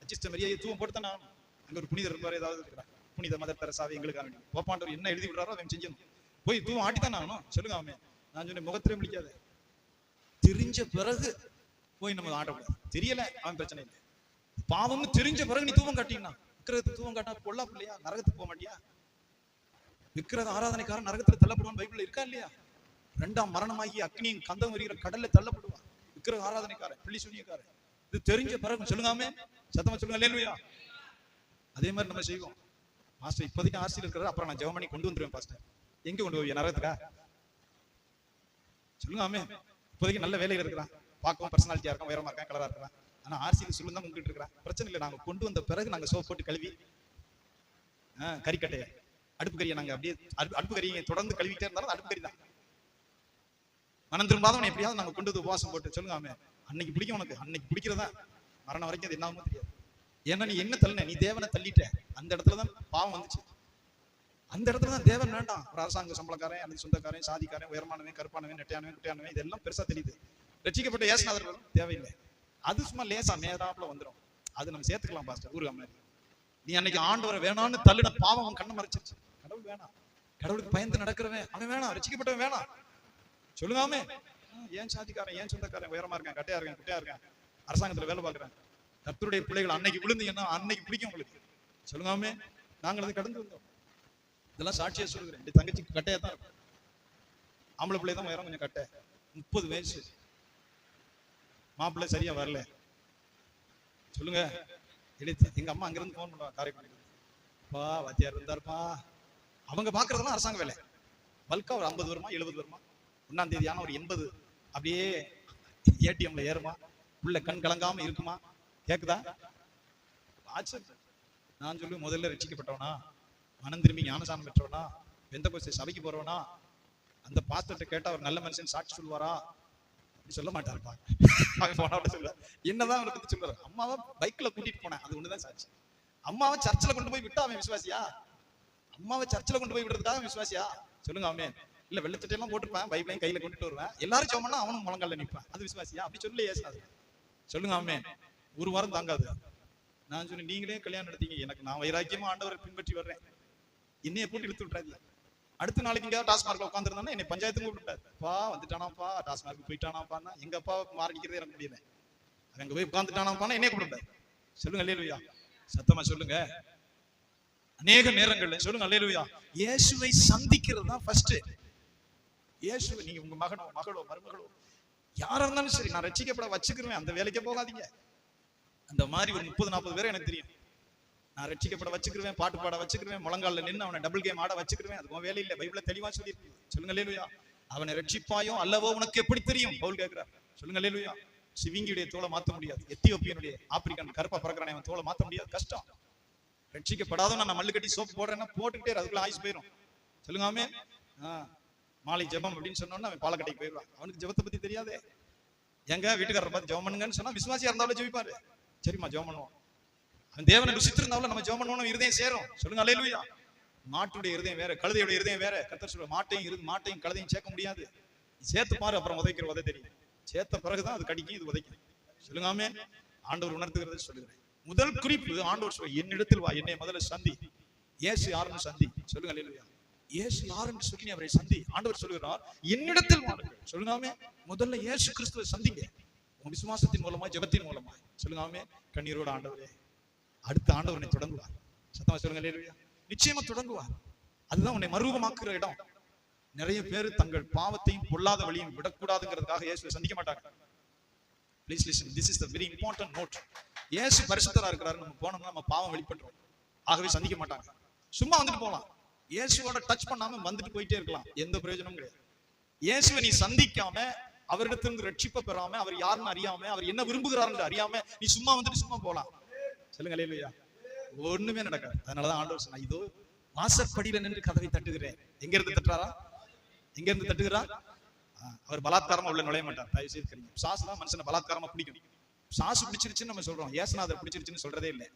அஜிஸ்ட மரியாதை தூவம் போட்டு தானே ஆகணும். அங்க ஒரு புனிதர் இருப்பார், ஏதாவது இருக்கிறார், புனித மதர் தெரசாவை எங்களுக்காக போப்பாண்டவர் என்ன எழுதி விடுறாரோ அவன் செஞ்சணும். போய் தூவம் ஆட்டித்தானே ஆகணும். சொல்லுங்க அவன். நான் சொன்னேன் முகத்திலே முடிக்காத, தெரிஞ்ச பிறகு போய் நம்ம ஆட்டக்கூடாது. தெரியல அவன் பிரச்சனை இல்லை. பாவம்னு தெரிஞ்ச பிறகு நீ தூவம் காட்டினா, விக்கிரகத்துக்கு தூவம் காட்டினா பொல்லா பிள்ளையா, நரகத்துக்கு போக மாட்டியா? விக்கிரக ஆராதனைக்காரன் நரகத்துல தள்ளப்படுவான் பைபிள்ல இருக்கா இல்லையா? 2ஆம் மரணமாகி அக்னியும் கந்தம் வருகிற கடல்ல தள்ளப்படுவான் விக்கிரக ஆராதனைக்காரன், பிள்ளை சூனியக்காரன். இது தெரிஞ்ச பிறகு சொல்லுங்காமே, சத்தமா சொல்லுங்க அல்லேலூயா. அதே மாதிரி நம்ம செய்வோம். மாஸ்டர் இப்போதைக்கு ஆர்சியில் இருக்கிறாரு, அப்புறம் நான் ஜெபம் பண்ணி கொண்டு வந்துருவேன். பாஸ்டர் எங்க கொண்டு போய் நரகத்துக்கா? சொல்லுங்காமே. இப்போதைக்கு நல்ல வேலையில இருக்கிறான், பார்க்கவும் பர்சனாலிட்டியா இருக்கான், உயரமா இருக்கான், கலரா இருக்கிறான். ஆனா ஆர்சியில் சொல்லுங்க தான் உங்ககிட்ட இருக்கிறான். பிரச்சனை இல்லை, நாங்க கொண்டு வந்த பிறகு நாங்க சோப் போட்டு கழுவி கறிக்கட்டையை அடுப்பு கறியை நாங்க அப்படியே அடுப்பு கறியை தொடர்ந்து கழுவிட்டே இருந்தாலும் அடுப்பு கறி தான். மனம் திரும்பாதவன் எப்படியாவது நாங்க கொண்டு வந்து உபவாசம் போட்டு சொல்லுங்க ஆமே. அன்னைக்கு பிடிக்கும் உனக்கு, அன்னைக்கு பிடிக்கிறதா மரணம் வரைக்கும் அது என்ன தெரியாது. ஏன்னா நீ என்ன தள்ளின, நீ தேவனை தள்ளிட்ட. அந்த இடத்துலதான் பாவம் வந்துச்சு. அந்த இடத்துலதான் தேவன் வேண்டாம். ஒரு அரசாங்க சம்பளக்காரன் அல்லது சொந்தக்காரன், சாதிக்காரன், உயரமானவன், கருப்பானவன், நெட்டையானவன், குட்டையானவன், இதெல்லாம் பெருசா தெரியுது. ரட்சிக்கப்பட்ட ஏசுநாதர் தேவையில்லை. அது சும்மா லேசா மேதாப்புல வந்துடும். அது நம்ம சேர்த்துக்கலாம் பாஸ்டர் ஊருக்கு மாதிரி. நீ அன்னைக்கு ஆண்டவரை வேணான்னு தள்ளின பாவம் அவன் கண்ணை மறைச்சிருச்சு. கடவுள் வேணாம், கடவுளுக்கு பயந்து நடக்கிறவன் அவன் வேணாம், ரட்சிக்கப்பட்டவன் வேணாம். சொல்லுங்காமே. ஏன் சாதிக்காரன், ஏன் சொந்தக்காரன், உயரமா இருக்கான், கட்டையா இருக்கான், குட்டையா இருக்கான், அரசாங்கத்துல வேலை பார்க்கறேன், கர்த்தருடைய பிள்ளைகள் அன்னைக்கு விழுந்தீங்கன்னா அன்னைக்கு பிடிக்கும் உங்களுக்கு. சொல்லுங்காமே. நாங்கள் அதை கடந்து வந்தோம். இதெல்லாம் சாட்சியா சொல்லுகிறேன். என் தங்கச்சிக்கு கட்டையா தான் இருக்கும். ஆம்பளை பிள்ளை தான் உயரம் கொஞ்சம் கட்டை. 30 வயசு, மாப்பிள்ளை சரியா வரல. சொல்லுங்க. எங்க அம்மா அங்கிருந்து போன் பண்ணுவாங்க, காரைக்குடி பா வாத்தியார் இருந்தாருப்பா. அவங்க பாக்குறதெல்லாம் அரசாங்க வேலை. பல்கா ஒரு 50 வருமா 70 வருமா, 1ஆம் தேதி ஆனா ஒரு 80 அப்படியே ஏடிஎம்ல ஏறுமா, உள்ள கண் கலங்காம இருக்குமா. கேக்குதா? நான் சொல்லு, முதல்ல ரட்சிக்கப்பட்டவனா, மனம் திரும்பி ஞானசானம் பெற்றவனா, பெந்தெகோஸ்தே சபைக்கு போறவனா, அந்த பாஸ்டர்ட்ட கேட்டா ஒரு நல்ல மனுஷன் சாட்சி சொல்வாரா? சொல்ல மாட்டாருப்பா. என்னதான் அவனை பத்தி சொல்றாரு? அம்மாவை பைக்ல கூட்டிட்டு போனேன், அது ஒண்ணுதான் சாட்சி. அம்மாவை சர்ச்சில் கொண்டு போய் விட்டா அவன் விசுவாசியா? அம்மாவை சர்ச்சில் கொண்டு போய் விடுறதுக்காக அவன் விசுவாசியா? சொல்லுங்க. அவன் இல்ல வெள்ளச்சட்டையெல்லாம் போட்டுருப்பேன், பைப்லையும் கையில கொண்டுட்டு வருவேன், எல்லாரும் சோமன்னா அவனும் முழங்கால நிற்பான், அது விசுவாசியா? அப்படி சொல்லி ஏசாது. சொல்லுங்க. அவன் ஒரு வாரம் தாங்காது. நான் சொன்னேன், நீங்களே கல்யாணம் நடத்தீங்க, எனக்கு நான் வைராக்கியமா ஆண்டவரை பின்பற்றி வர்றேன், என்னைய போட்டு இழுத்து விட்டுறாதீங்க. அடுத்த நாளைக்கு இங்க டாஸ்மார்க்ல உட்காந்துருந்தா என்னை பஞ்சாயத்துக்கு கூப்பிட்டாரு. பா வந்துட்டானாப்பா, டாஸ்மார்க்கு போயிட்டானாப்பான்னா எங்க அப்பா மாறிக்கிறது எனக்கு முடியல. அங்க போய் உட்காந்துட்டானாப்பான்னா என்னைய கூப்பிட்டாரு. சொல்லுங்க அல்லேலூயா. சத்தமா சொல்லுங்க. அநேக நேரங்கள்ல சொல்லுங்க அல்லேலூயா, இயேசுவை சந்திக்கிறது தான் ஃபர்ஸ்ட். இயேசுவை நீங்க உங்க மகனோ மகளோ மருமகளோ யாரா இருந்தாலும் சரி, நான் ரட்சிக்கப்பட வச்சுக்கிறேன், அந்த வேலைக்கே போகாதீங்க. அந்த மாதிரி ஒரு 30-40 பேரை எனக்கு தெரியும். நான் ரட்சிக்கப்பட வச்சுக்கிறேன், பாட்டு பாட வச்சுக்கிறேன், முழங்கால நின்று அவனை டபுள் கேம் ஆட வச்சுக்கிறேன், அதுவும் வேலை இல்லை. பைபிள்ல தெளிவா சொல்லியிருக்கு. சொல்லுங்க அல்லேலூயா. அவனை ரட்சிப்பாயோ அல்லவோ உனக்கு எப்படி தெரியும்? பவுல் கேட்கிறார். சொல்லுங்க அல்லேலூயா. சிவிங்கியுடைய தோலை மாத்த முடியாது, எத்தியோப்பியனுடைய ஆப்பிரிக்கன் கருப்பா பறக்கிறானே அவன் தோலை மாத்த முடியாது, கஷ்டம். ரட்சிக்கப்படாதோ நான் மல்லு கட்டி சோப்பு போடுறேன்னா போட்டுக்கிட்டே அதுக்குள்ள ஆயுசு போயிடும். சொல்லுங்க ஆமே. மாலை ஜெபம் அப்படின்னு சொன்னோன்னா அவன் பாலக்கட்டைக்கு போயிடுவான். அவனுக்கு ஜெபத்தை பத்தி தெரியாதே. எங்க வீட்டுக்காரரை பார்த்து ஜெபம் பண்ணுங்கன்னு சொன்னா விசுவாசியா இருந்தாலும் ஜெபிப்பாரு. சரிம்மா ஜெபம் பண்ணுவோம். அவன் தேவனை ருசித்திருந்தாலும் நம்ம ஜெபம் பண்ணுவோம், இருதயம் சேரும். சொல்லுங்க அல்லேலூயா. மாட்டுடைய இருதயம் வேற, கழுதையுடைய இருதயம் வேற. கர்த்தர் சொல்ற மாட்டையும் கழுதையும் சேர்க்க முடியாது. சேர்த்து பாரு, அப்புறம் உதைக்கிற உதை தெரியும். சேர்த்த பிறகுதான் அது கடிக்கும், இது உதைக்கும். சொல்லுங்க ஆமே. ஆண்டவர் உணர்த்துகிறது சொல்லுகிறேன். முதல் குறிப்பு ஆண்டவர் சொல்ல, என்னிடத்தில் வா, என்னை முதல்ல சந்தி. இயேசு யாருன்னு சந்தி. சொல்லுங்க அல்லேலூயா. இயேசு யாருன்னு சொல்லி அவரை சந்தி. ஆண்டவர் சொல்லுகிறார், என்னிடத்தில் வாருங்கள். சொல்லுங்க ஆமே. முதல்ல இயேசு கிறிஸ்துவை சந்திங்க, உங்க விசுவாசத்தின் மூலமா, ஜெபத்தின் மூலமா. சொல்லுங்க ஆமே. கண்ணீரோட ஆண்டவரே அடுத்த ஆண்டவர் உன்னை தொடங்குவார். சத்தமா சொல்லுங்க அல்லேலூயா. நிச்சயமா தொடங்குவார். அதுதான் உன்னை மறுரூபமாக்குற இடம். நிறைய பேர் தங்கள் பாவத்தையும் பொல்லாத வழியும் விடக்கூடாதுங்கிறதுக்காக இயேசுவை சந்திக்க மாட்டாங்க. Please listen, this is the very important note. இயேசு பரிசுத்தரா இருக்கிறாரு, நம்ம போனோம்னா நம்ம பாவம் வெளிப்பட்டுரும். ஆகவே சந்திக்க மாட்டாங்க. சும்மா வந்துட்டு போகலாம், இயேசுவோட டச் பண்ணாம வந்துட்டு போயிட்டே இருக்கலாம், எந்த பிரயோஜனமும் கிடையாது. இயேசுவை நீ சந்திக்காம, அவரிடத்திலிருந்து ரட்சிப்பை பெறாம, அவர் யாருன்னு அறியாம, அவர் என்ன விரும்புகிறாருன்னு அறியாம நீ சும்மா வந்துட்டு சும்மா போலாம். சொல்லுங்க அல்லேலூயா. ஒண்ணுமே நடக்காது. அதனாலதான் ஆண்டவர் சொன்னா, இதோ வாசற்படியில நின்று கதவை தட்டுகிறேன். எங்க இருந்து தட்டுறாரா? எங்க இருந்து தட்டுகிறார்? அவர் பலாத்காரமா உள்ள நுழைய மாட்டார். தயவு செய்து தெரியும், சாசு தான் மனுஷனை பலாத்காரமா பிடிக்கும். சாசு பிடிச்சிருச்சுன்னு நம்ம சொல்றோம், ஏசுநாதர் பிடிச்சிருச்சுன்னு சொல்றதே இல்லை.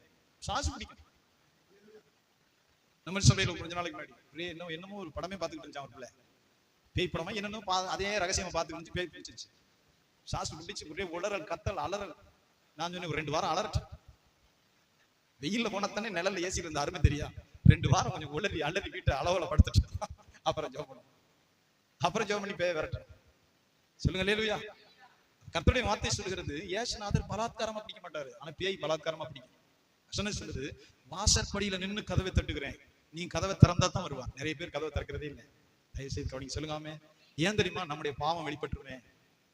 சாசு பிடிக்கும். நம்ம சபையில கொஞ்ச நாளைக்கு முன்னாடி என்னமோ ஒரு படமே பார்த்துக்கிட்டு இருந்தான், ஒரு பிள்ளை பேய் படமா என்னன்னு அதே ரகசியமா பார்த்துக்கிட்டு பேய் பிடிச்சிருச்சு. சாசு பிடிச்சு ஒரே உளறல், கத்தல், அலறல். நான் சொன்னேன், ஒரு 2 வாரம் அலறட்டு. வெயில்ல போனத்தானே நிழல்ல ஏசி இருந்த அருமை தெரியா. 2 வாரம் கொஞ்சம் உளறி அலறி வீட்டு அளவுல படுத்துட்டு அப்புறம் ஜெபம் பண்ணும். அப்புறம் ஜெபம் பண்ணி பேய் விரட்டு. சொல்லுங்க அல்லேலூயா. கர்த்தருடைய வார்த்தை சொல்லுகிறது, இயேசுநாதர் பலாத்காரமா பிடிக்க மாட்டாரு, ஆனா பேய் பலாத்காரமா பிடிக்கும். வசனம் சொல்லுது, வாசற்படியில நின்னு கதவை தட்டுகிறேன், நீ கதவை திறந்தா தான் வருவா. நிறைய பேர் கதவை திறக்கிறதே இல்லை. தயவு செய்து கவனிங்க. சொல்லுங்காமே, ஏன் தெரியுமா? நம்முடைய பாவம் வெளிப்பட்டுருமே,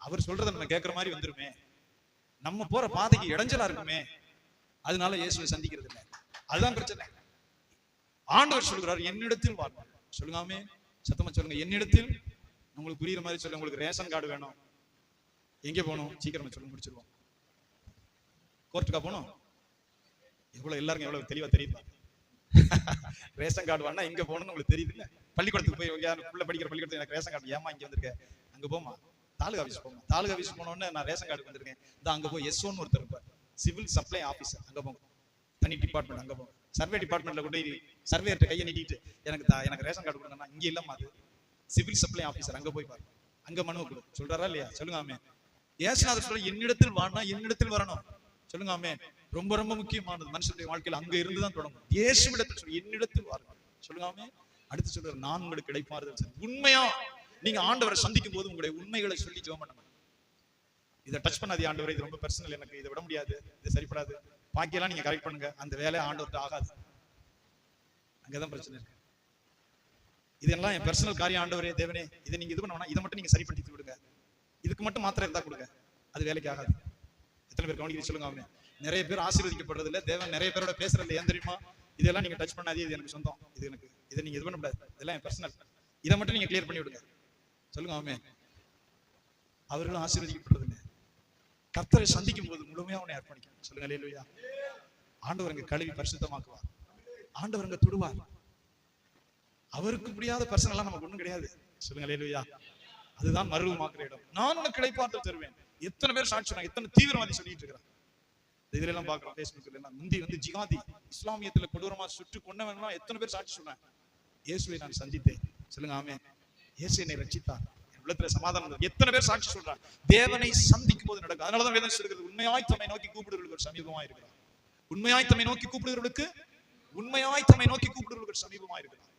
அவர் சொல்றதை நம்ம கேட்கிற மாதிரி வந்துருமே, நம்ம போற பாதைக்கு இடைஞ்சலா இருக்குமே, அதனால இயேசுவை சந்திக்கிறது இல்லை. அதுதான் பிரச்சனை. ஆண்டவர் சொல்கிறார், என்னிடத்தில் வாருங்கள். சொல்லுங்காமே, சத்தமா சொல்லுங்க, என்னிடத்தில். உங்களுக்கு புரியுற மாதிரி சொல்லுங்க. உங்களுக்கு ரேஷன் கார்டு வேணும், எங்க போகணும்? சீக்கிரமா சொல்லுங்க, முடிச்சிருவோம். கோர்ட்டுக்கா போகணும்? எவ்வளவு எல்லாருக்கும் எவ்வளவு தெளிவா தெரியுது. ரேஷன் கார்டு வேணா எங்க போகணும்னு உங்களுக்கு தெரியுது இல்ல? பள்ளிக்கூடத்துக்கு போய் புள்ள படிக்கிற பள்ளிக்கூடத்துக்கு எனக்கு ரேஷன் கார்டு, ஏமா இங்க வந்திருக்கேன், அங்க போமா, தாலுகா ஆஃபீஸ் போமா. தாலுகா ஆஃபீஸ் போனோன்னு நான் ரேஷன் கார்டு வந்திருக்கேன், அங்க போய் S1 ஒருத்தர் இருப்பார், சிவில் சப்ளை ஆஃபீஸர், அங்க போங்க. தனி டிபார்ட்மெண்ட், அங்க போங்க. சர்வே டிபார்ட்மெண்ட்ல கொண்டு சர்வேர்ட்ட கையை நீட்டிட்டு எனக்கு ரேஷன் கார்டு கொடுங்கன்னா, இங்க இல்லம்மா, அது சிவில் சப்ளை ஆஃபீஸர், அங்க போய் பாருங்க, அங்க மனு கொடு. சொல்றாரா இல்லையா? சொல்லுங்க ஆமே. இயேசுநாதர் சொல்ற, என்னிடத்தில் வானா என்னிடத்தில் வரணும். சொல்லுங்க ஆமே. ரொம்ப ரொம்ப முக்கியமானது மனுஷனுடைய வாழ்க்கையில் அங்க இருந்துதான் தொடங்கும். இயேசுவிடத்தில் சொல்லி, என்னிடத்தில் வாருங்கள். சொல்லுங்க ஆமே. அடுத்து சொல்றாரு, நான் உங்களுக்கு இளைப்பாறுதல். உண்மையா நீங்க ஆண்டவரை சந்திக்கும் போது உங்களுடைய உண்மைகளை சொல்லி ஜெபம் பண்ணுங்க. இதை டச் பண்ணாதே ஆண்டவரை, இது ரொம்ப பர்சனல், எனக்கு இதை விட முடியாது, இது சரிப்படாது, பாக்கியெல்லாம் நீங்க கரெக்ட் பண்ணுங்க. அந்த வேலையை ஆண்டவர்கிட்ட ஆகாது. அங்கதான் பிரச்சனை இருக்கு. இதெல்லாம் என் பர்சனல் காரியம், ஆண்டவரே தேவனே, இதை நீங்க இது பண்ண, இதை மட்டும் நீங்க சரிப்படுத்தி விடுங்க, இதுக்கு மட்டும் மாத்திரம் இருந்தா கொடுங்க, அது வேலைக்கு ஆகாது. எத்தனை பேர் கவனிக்க சொல்லுங்க. அவன் நிறைய பேர் ஆசீர்வதிக்கப்படுறது இல்லை, தேவன் நிறைய பேரோட பேசுறது ஏன் தெரியுமா? இதெல்லாம் நீங்க டச் பண்ணாதே, இது எனக்கு சொந்தம், இது எனக்கு, இதை நீங்க இது பண்ண கூடாது, இதெல்லாம் என் பர்சனல், இதை மட்டும் நீங்க கிளியர் பண்ணி விடுங்க. சொல்லுங்க அவன். அவர்களும் ஆசீர்வதிக்கப்படுறது இல்லை. கர்த்தரை சந்திக்கும் போது முழுமையா உன்னை அர்ப்பணிக்கும். சொல்லுங்க அல்லேலூயா. ஆண்டவர் அங்க கழுவி பரிசுத்தமாக்குவார், ஆண்டவர் அங்க தொடுவார். அவருக்கு முடியாத பர்சனெல்லாம் நமக்கு ஒண்ணும் கிடையாது. சொல்லுங்க அல்லேலூயா. அதுதான் மறுரூபமாக்குற இடம். நான் உனக்கு இளைப்பாறுதல் தருவேன். எத்தனை பேர் சாட்சி சொன்னாங்க, எத்தனை தீவிரவாதி சொல்லிட்டு இருக்கிறாங்க. இதுல எல்லாம் பாக்குறோம், பேஸ்புக்ல எல்லாம். முந்தி ஜிகாதி, இஸ்லாமியத்துல கொடூரமா சுட்டு கொண்டவன் எத்தனை பேர் சாட்சி சொன்னாங்க, இயேசுவை நான் சந்தித்தேன். சொல்லுங்க ஆமே. இயேசு என்னை ரட்சித்தார், என் உள்ளத்துல சமாதானம். எத்தனை பேர் சாட்சி சொல்றாங்க, தேவனை சந்திக்கும் போது நடக்கும். அதனாலதான் வேதம் சொல்கிறது, உண்மையாய் தம்மை நோக்கி கூப்பிடுறவர்களுக்கு ஒரு சமீபமா இருக்கிறார். உண்மையாய் தம்மை நோக்கி கூப்பிடுறவர்களுக்கு, உண்மையாய் தம்மை நோக்கி கூப்பிடுறவர்களுக்கு சமீபமா இருக்கிறார்.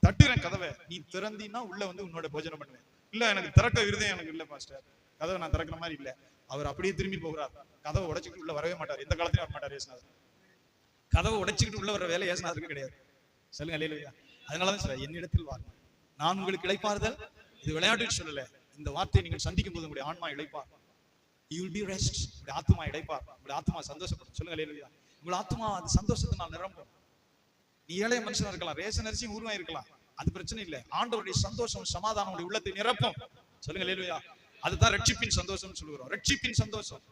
தட்டுறேன் கதவை, நீ திறந்தீன்னா உள்ள வந்து உன்னோட போஜனம் பண்ணுவேன். இல்ல எனக்கு திறக்க விருதம் எனக்கு இல்ல பாஸ்டர், கதவை நான் திறக்கிற மாதிரி இல்ல. அவர் அப்படியே திரும்பி போகிறார், கதவை உடைச்சுக்கிட்டு உள்ள வரவே மாட்டார், எந்த காலத்திலும் வர மாட்டார் இயேசுநாதர். கதவை உடைச்சுக்கிட்டு உள்ள வர வேலை இயேசுநாதருக்கு கிடையாது. சொல்லுங்க அல்லேலூயா. அதனாலதான் சொல்ல, என்னிடத்தில் வாருங்கள், நான் உங்களுக்கு இளைப்பாறுதல். இது விளையாட்டு சொல்லல, இந்த வார்த்தையை நீங்கள் சந்திக்கும் போது உங்களுடைய ஆன்மா இளைப்பார். You will be rest. உங்களுடைய ஆத்மா இளைப்பார், உங்களுடைய ஆத்மா சந்தோஷப்படும். சொல்லுங்க அல்லேலூயா. உங்கள் ஆத்மா அது சந்தோஷத்தினால் நிரம்பும். நீ ஏழை மனுஷனா இருக்கலாம், ரேஷன் அரிசியும் ஊர்வா இருக்கலாம், அது பிரச்சனை இல்லை. ஆண்டவருடைய சந்தோஷம் சமாதானம் உடைய உள்ளத்தை நிரப்பும். சொல்லுங்க அல்லேலூயா. அதுதான் ரட்சிப்பின் சந்தோஷம் சொல்லுகிறோம். ரட்சிப்பின் சந்தோஷம்,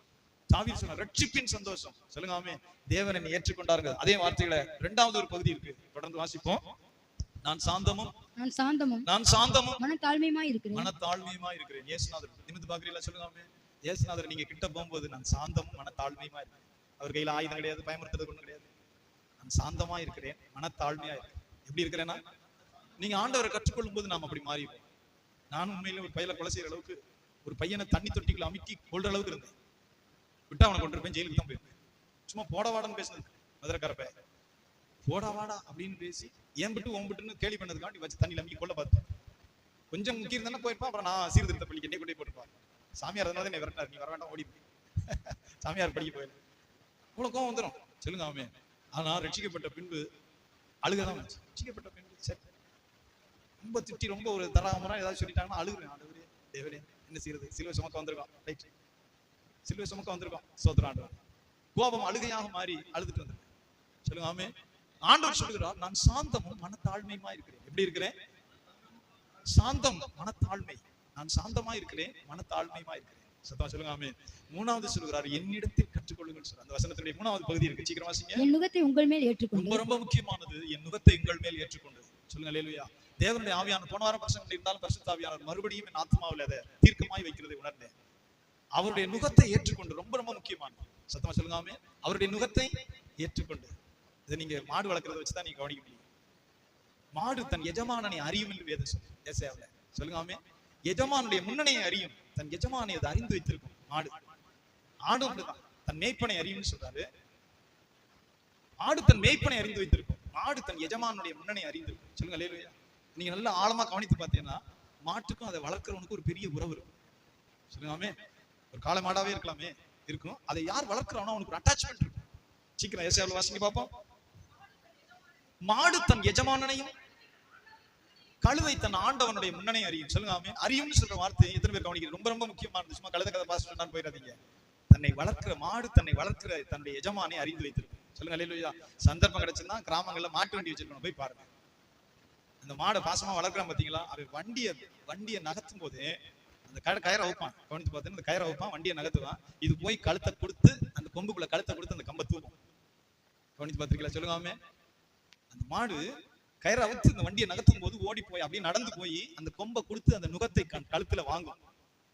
தாவீது சொன்னார், ரட்சிப்பின் சந்தோஷம். சொல்லுங்க ஆமே. தேவனை ஏற்றுக்கொண்டார்கள். அதே வார்த்தைகளை இரண்டாவது ஒரு பகுதி இருக்கு, தொடர்ந்து வாசிப்போம். நான் சாந்தமும் மனத்தாழ்மையுமாய் இருக்கிறேன். இயேசுநாதர் நிமிர்ந்து பாக்குறீங்களா? சொல்லுங்க ஆமே. இயேசுநாதர் நீங்க கிட்ட போகும்போது, நான் சாந்தமும் மனத்தாழ்மையுமா இருக்கிறேன். அவர் கையில ஆயுதம் கிடையாது, பயமுறுத்துறது ஒண்ணும் கிடையாது. நான் சாந்தமா இருக்கிறேன், மனத்தாழ்மையா இருக்கிறேன். எப்படி இருக்கிறேன்னா, நீங்க ஆண்டவரை கற்றுக்கொள்ளும் போது நாம் அப்படி மாறிடுவோம். நான் உண்மையில ஒரு பையனை கொலை செய்யற அளவுக்கு, ஒரு பையனை தண்ணி தொட்டிக்குள்ள அமுக்கி கொள்ற அளவுக்கு இருந்தேன். விட்டா அவனை கொண்டு போய் ஜெயிலுக்கு தான் போயிருப்பேன். சும்மா போடவாடான்னு பேசுனது, மதுரக்காரப்ப போடவாடா அப்படின்னு பேசி ஏன் விட்டு ஓம்பிட்டுன்னு கேள்வி பண்ணதுக்காண்டி வச்சு தண்ணியில் அமுக்கி கொள்ள பார்த்தேன். கொஞ்சம் முக்கியம் இருந்தானே போயிருப்பான். அப்புறம் நான் சீர்திருத்த பள்ளிக்கு என்னை கொண்டு போய் போட்டுப்பான். சாமியார் அதனால என்னை விரட்டார், நீ வர வேண்டாம் ஓடி சாமியார் படிக்க போயிரு. இவ்வளவு கோவம் வந்துடும். சொல்லுங்க ஆமே. ஆனா ரட்சிக்கப்பட்ட பின்பு அழுகதான் வந்துச்சு. ரட்சிக்கப்பட்ட பின்பு சரி ரொம்ப திட்டி ரொம்ப ஒரு தராமரா ஏதாவது சொல்லிட்டாங்கன்னா அழுகுறேன். ஆண்டவரே தேவனே என்ன செய்யறது, சிலுவை சுமக்க வந்திருக்கோம், ரைட், சிலுவை சுமக்க வந்திருக்கோம், சோதரம் ஆண்டவர். கோபம் அழுகையாக மாறி அழுதுட்டு வந்திருக்கேன். சொல்லுங்க ஆமென். ஆண்டவர் சொல்லுகிறார், நான் சாந்தமும் மனத்தாழ்மையுமா இருக்கிறேன். எப்படி இருக்கிறேன்? சாந்தம் மனத்தாழ்மை. நான் சாந்தமா இருக்கிறேன், மனத்தாழ்மையுமா இருக்கிறேன். சத்தமா சொல்லுங்க ஆமென். மூணாவது சொல்லுகிறார், என்னிடத்தில் கற்றுக்கொள்ளுங்கள் சொல்றார். அந்த வசனத்துடைய மூணாவது பகுதி இருக்கு, சீக்கிரம் வாசிங்க. என் நுகத்தை உங்கள் மேல் ஏற்றுக்கொண்டு. ரொம்ப ரொம்ப முக்கியமானது, என் நுகத்தை உங்கள் மேல் ஏற்றுக்கொண்டு. சொல்லுங்க அல்லேலூயா. தேவனுடைய ஆவியான போன வாரம் பிரசங்கம் இருந்தாலும் பரிசுத்த ஆவியானவர் மறுபடியும் என் ஆத்மாவில் அதை தீர்க்கமாய் வைக்கிறதை உணர்ந்தேன். அவருடைய நுகத்தை ஏற்றுக்கொண்டு ரொம்ப ரொம்ப முக்கியமானது. சத்தமா சொல்லுங்க ஆமென். அவருடைய நுகத்தை ஏற்றுக்கொண்டு. இதை நீங்க மாடு வளர்க்கறத வச்சுதான் நீங்க கவனிக்க முடியும். மாடு தன் எஜமானனை அறியும் என்று வேதம் சொல்லுது. ஏசாயாவுல சொல்லுங்க ஆமென். எஜமானுடைய முன்னணியை அறியும், தன் எஜமானை அதை அறிந்து வைத்திருக்கும் மாடு. ஆடும் அப்படிதான், தன் மேய்ப்பனை அறியும்னு சொல்றாரு. ஆடு தன் மேய்ப்பனை அறிந்து வைத்திருக்கும், மாடு தன் எஜமானுடைய முன்னணி அறிந்திருக்கும். சொல்லுங்க அல்லேலூயா. நீங்க நல்லா ஆழமா கவனித்து பார்த்தீங்கன்னா மாட்டுக்கும் அதை வளர்க்கிறவனுக்கு ஒரு பெரிய உறவு இருக்கும். சொல்லுங்க ஆமென். ஒரு காளை மாடாவே இருக்கலாமே, இருக்கும். அதை யார் வளர்க்கிறானோ அவனுக்கு ஒரு அட்டாச்மெண்ட் இருக்கும். சீக்கிரம் ஏசாயாவுல வாசிங்க பார்ப்போம். மாடு தன் எஜமானனையும் கழுதை தன் ஆண்டவனுடைய முன்னணி அறியும். சொல்லுங்க ஆமென். அறியும்னு சொல்ற வார்த்தை எத்தனை பேர் கவனிக்கிறீங்க? ரொம்ப ரொம்ப முக்கியமானது. சும்மா கழுதை கதை பாஸ்டர் நான் போயிடாதீங்க. தன்னை வளர்க்கிற மாடு தன்னை வளர்க்கிற தன்னுடைய எஜமானை அறிந்து வைத்திருக்கும். சொல்லுங்க அல்லேலூயா. சந்தர்ப்பம் கிடைச்சுன்னா கிராமங்கள்ல மாட்டு வண்டி வச்சிருக்கணும், போய் பாருங்க. அந்த மாடை பாசமா வளர்க்குறான் பாத்தீங்களா? அவன் வண்டியை நகர்த்தும் போது அந்த கயிறை வைப்பான். கவனித்து பார்த்தீங்கன்னா அந்த கயிறை வைப்பான், வண்டியை நகர்த்துவான். இது போய் கழுத்தை கொடுத்து அந்த கொம்புக்குள்ள கழுத்தை கொடுத்து அந்த கம்பை தூக்கும். கவனித்து பார்த்திருக்கீங்களா? சொல்லுங்க ஆமென். அந்த மாடு கயிறை அவுத்து இந்த வண்டியை நகர்த்தும் போது ஓடி போய் அப்படியே நடந்து போய் அந்த கொம்பை கொடுத்து அந்த நுகத்தை கழுத்துல வாங்கும்.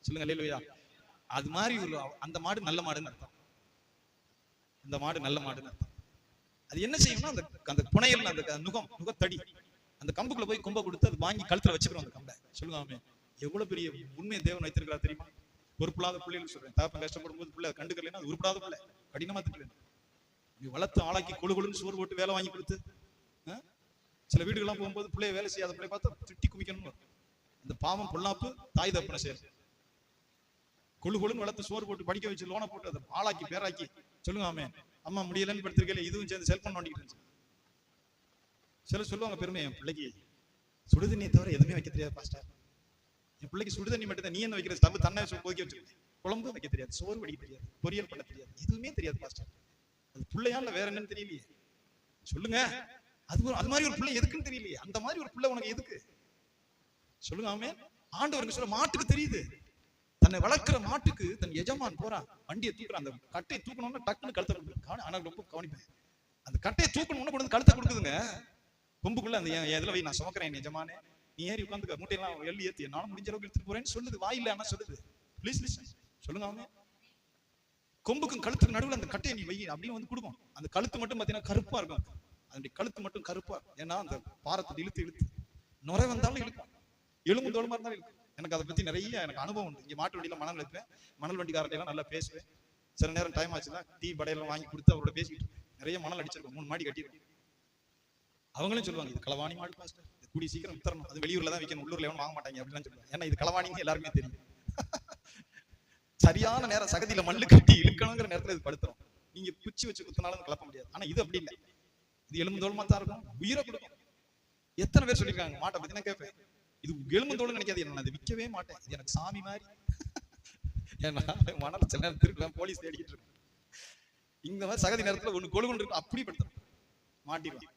சொல்லுங்க அல்லேலூயா. அது மாதிரி ஒரு அந்த மாடு நல்ல மாடுன்னு அர்த்தம். இந்த மாடு நல்ல மாடுன்னு அர்த்தம். அது என்ன செய்யும்னா அந்த புனையல் அந்த நுகத்தடி அந்த கம்புக்குள்ள போய் கொம்பை கொடுத்து அது வாங்கி கழுத்துல வச்சுக்கிறோம் அந்த கம்பை. சொல்லுங்க ஆமென். எவ்வளவு பெரிய உண்மையை தேவன் வைத்திருக்கிறா தெரியுமா? பொறுப்பில்லாத பிள்ளைகள் சொல்றேன், தகப்பன் கஷ்டப்படும் போது பிள்ளை கண்டுக்கலைன்னா அது உருப்படாத பிள்ளை, கடினமா திட்டுறேன். நீ வளர்த்து ஆளாக்கி கொழுன்னு சோறு போட்டு வேலை வாங்கி கொடுத்து சில வீடுகள்லாம் போகும்போது பிள்ளைய வேலை செய்யாத பிள்ளை பார்த்தா திட்டி குமிக்கணும். அந்த பாவம் பொல்லாப்பு தாய் தப்பனை செயல். கொழுன்னு வளர்த்து சோறு போட்டு படிக்க வச்சு லோனை போட்டு அதை ஆளாக்கி பேராக்கி. சொல்லுங்க ஆமென். அம்மா முடியலன்னு படுத்திருக்கல, இதுவும் சேர்ந்து செல்போன் நோண்டிக்கிட்டு இருந்துச்சு. சில சொல்லுவாங்க பெருமை, என் பிள்ளைக்கு சுடுதண்ணியை தவிர எதுவுமே வைக்க தெரியாது பாஸ்டர். என் பிள்ளைக்கு சுடுதண்ணி மட்டும் தான். நீ என்ன வைக்கிற? ஸ்டவ் தண்ணை கொதிக்க வச்சிருக்கேன், குழம்பு வைக்க தெரியாது, சோறு வடிக்க தெரியாது, பொரியல் பண்ண தெரியாது, எதுவுமே தெரியாது பாஸ்டர். அது பிள்ளையா இல்ல வேற என்னன்னு தெரியலையே. சொல்லுங்க. அது மாதிரி ஒரு பிள்ளை எதுக்குன்னு தெரியலையே. அந்த மாதிரி ஒரு பிள்ளை உனக்கு எதுக்கு? சொல்லுங்க ஆமென். ஆண்டவருக்கு சொல்ல மாட்டுக்கு தெரியுது. தன்னை வளர்க்கிற மாட்டுக்கு தன் எஜமான் போறான், வண்டியை தூக்குறான். அந்த கட்டையை தூக்கணும்னா டக்குன்னு கழுத்தை கொடுக்குது. ஆனா ரொம்ப கவனிப்பேன், அந்த கட்டையை தூக்கணும்னு கொண்டு வந்து கழுத்தை கொடுக்குதுங்க. கொம்புக்குள்ள அந்த எதுல வை நான் சுமக்கிறேன் என் எஜமானே, நீ ஏறி உட்காந்துக்க, மூட்டையெல்லாம் எள்ளி ஏத்தி என்னால முடிஞ்ச அளவுக்கு எடுத்துட்டு போறேன்னு சொல்லுது. வாயில ஆனா சொல்லுது. Please listen. சொல்லுங்க ஆமென். கொம்புக்கும் கழுத்துக்கு நடுவில் அந்த கட்டையை நீ வை அப்படின்னு வந்து கொடுக்கும். அந்த கழுத்து மட்டும் பாத்தீங்கன்னா கருப்பா இருக்கும். அதனுடைய கழுத்து மட்டும் கருப்பா, ஏன்னா அந்த பாரத்தை இழுத்து நுரை வந்தாலும் இழுக்கும், எலும்பு தோலுமா இருந்தாலும் இழுக்கும். எனக்கு அதை பத்தி நிறைய எனக்கு அனுபவம் உண்டு. இங்க மாட்டு வண்டியில மணல் எடுப்பேன், மணல் வண்டிக்காரர்லாம் நல்லா பேசுவேன். சில நேரம் டைம் ஆச்சுன்னா டீ படையெல்லாம் வாங்கி கொடுத்து அவரோட பேசிட்டு நிறைய மணல் அடிச்சிருக்கோம். 3 மாடி கட்டிருக்கோம். அவங்களும் சொல்லுவாங்க, இது களவாணி மாடு பாஸ்டர், கூடி சீக்கிரம் வித்தரணும், அது வெளியூர்ல தான் விற்கணும், உள்ளூர்ல எவனும் வாங்க மாட்டாங்க அப்படிலாம் சொல்லுவாங்க. ஏன்னா இது களவாணிங்க எல்லாருமே தெரியும். சரியான நேரம் சகதியில மண்ணு கட்டி இழுக்கணுங்கிற நேரத்துல இது படுத்துரும். நீங்க குச்சி வச்சு குத்தினாலும் கலப்ப முடியாது. ஆனா இது அப்படி இல்லை, இது எலும்பு தோல்மா தான் இருக்கும், உயிரை கொடுக்கும். எத்தனை பேர் சொல்லியிருக்காங்க மாட்டை பத்தி? நான் கேட்பேன், இது எலும்பு தோல் நினைக்காது, என்ன அது விற்கவே மாட்டேன், இது எனக்கு சாமி மாதிரி. ஏன்னா மணல் சில நேரம் திருக்கலாம், போலீஸ் தேடிக்கிட்டு இருக்கும். இந்த மாதிரி சகதி நேரத்துல ஒண்ணு கொழுகுன்னு இருக்கும், அப்படி படுத்துரும், மாட்டிடுவான்.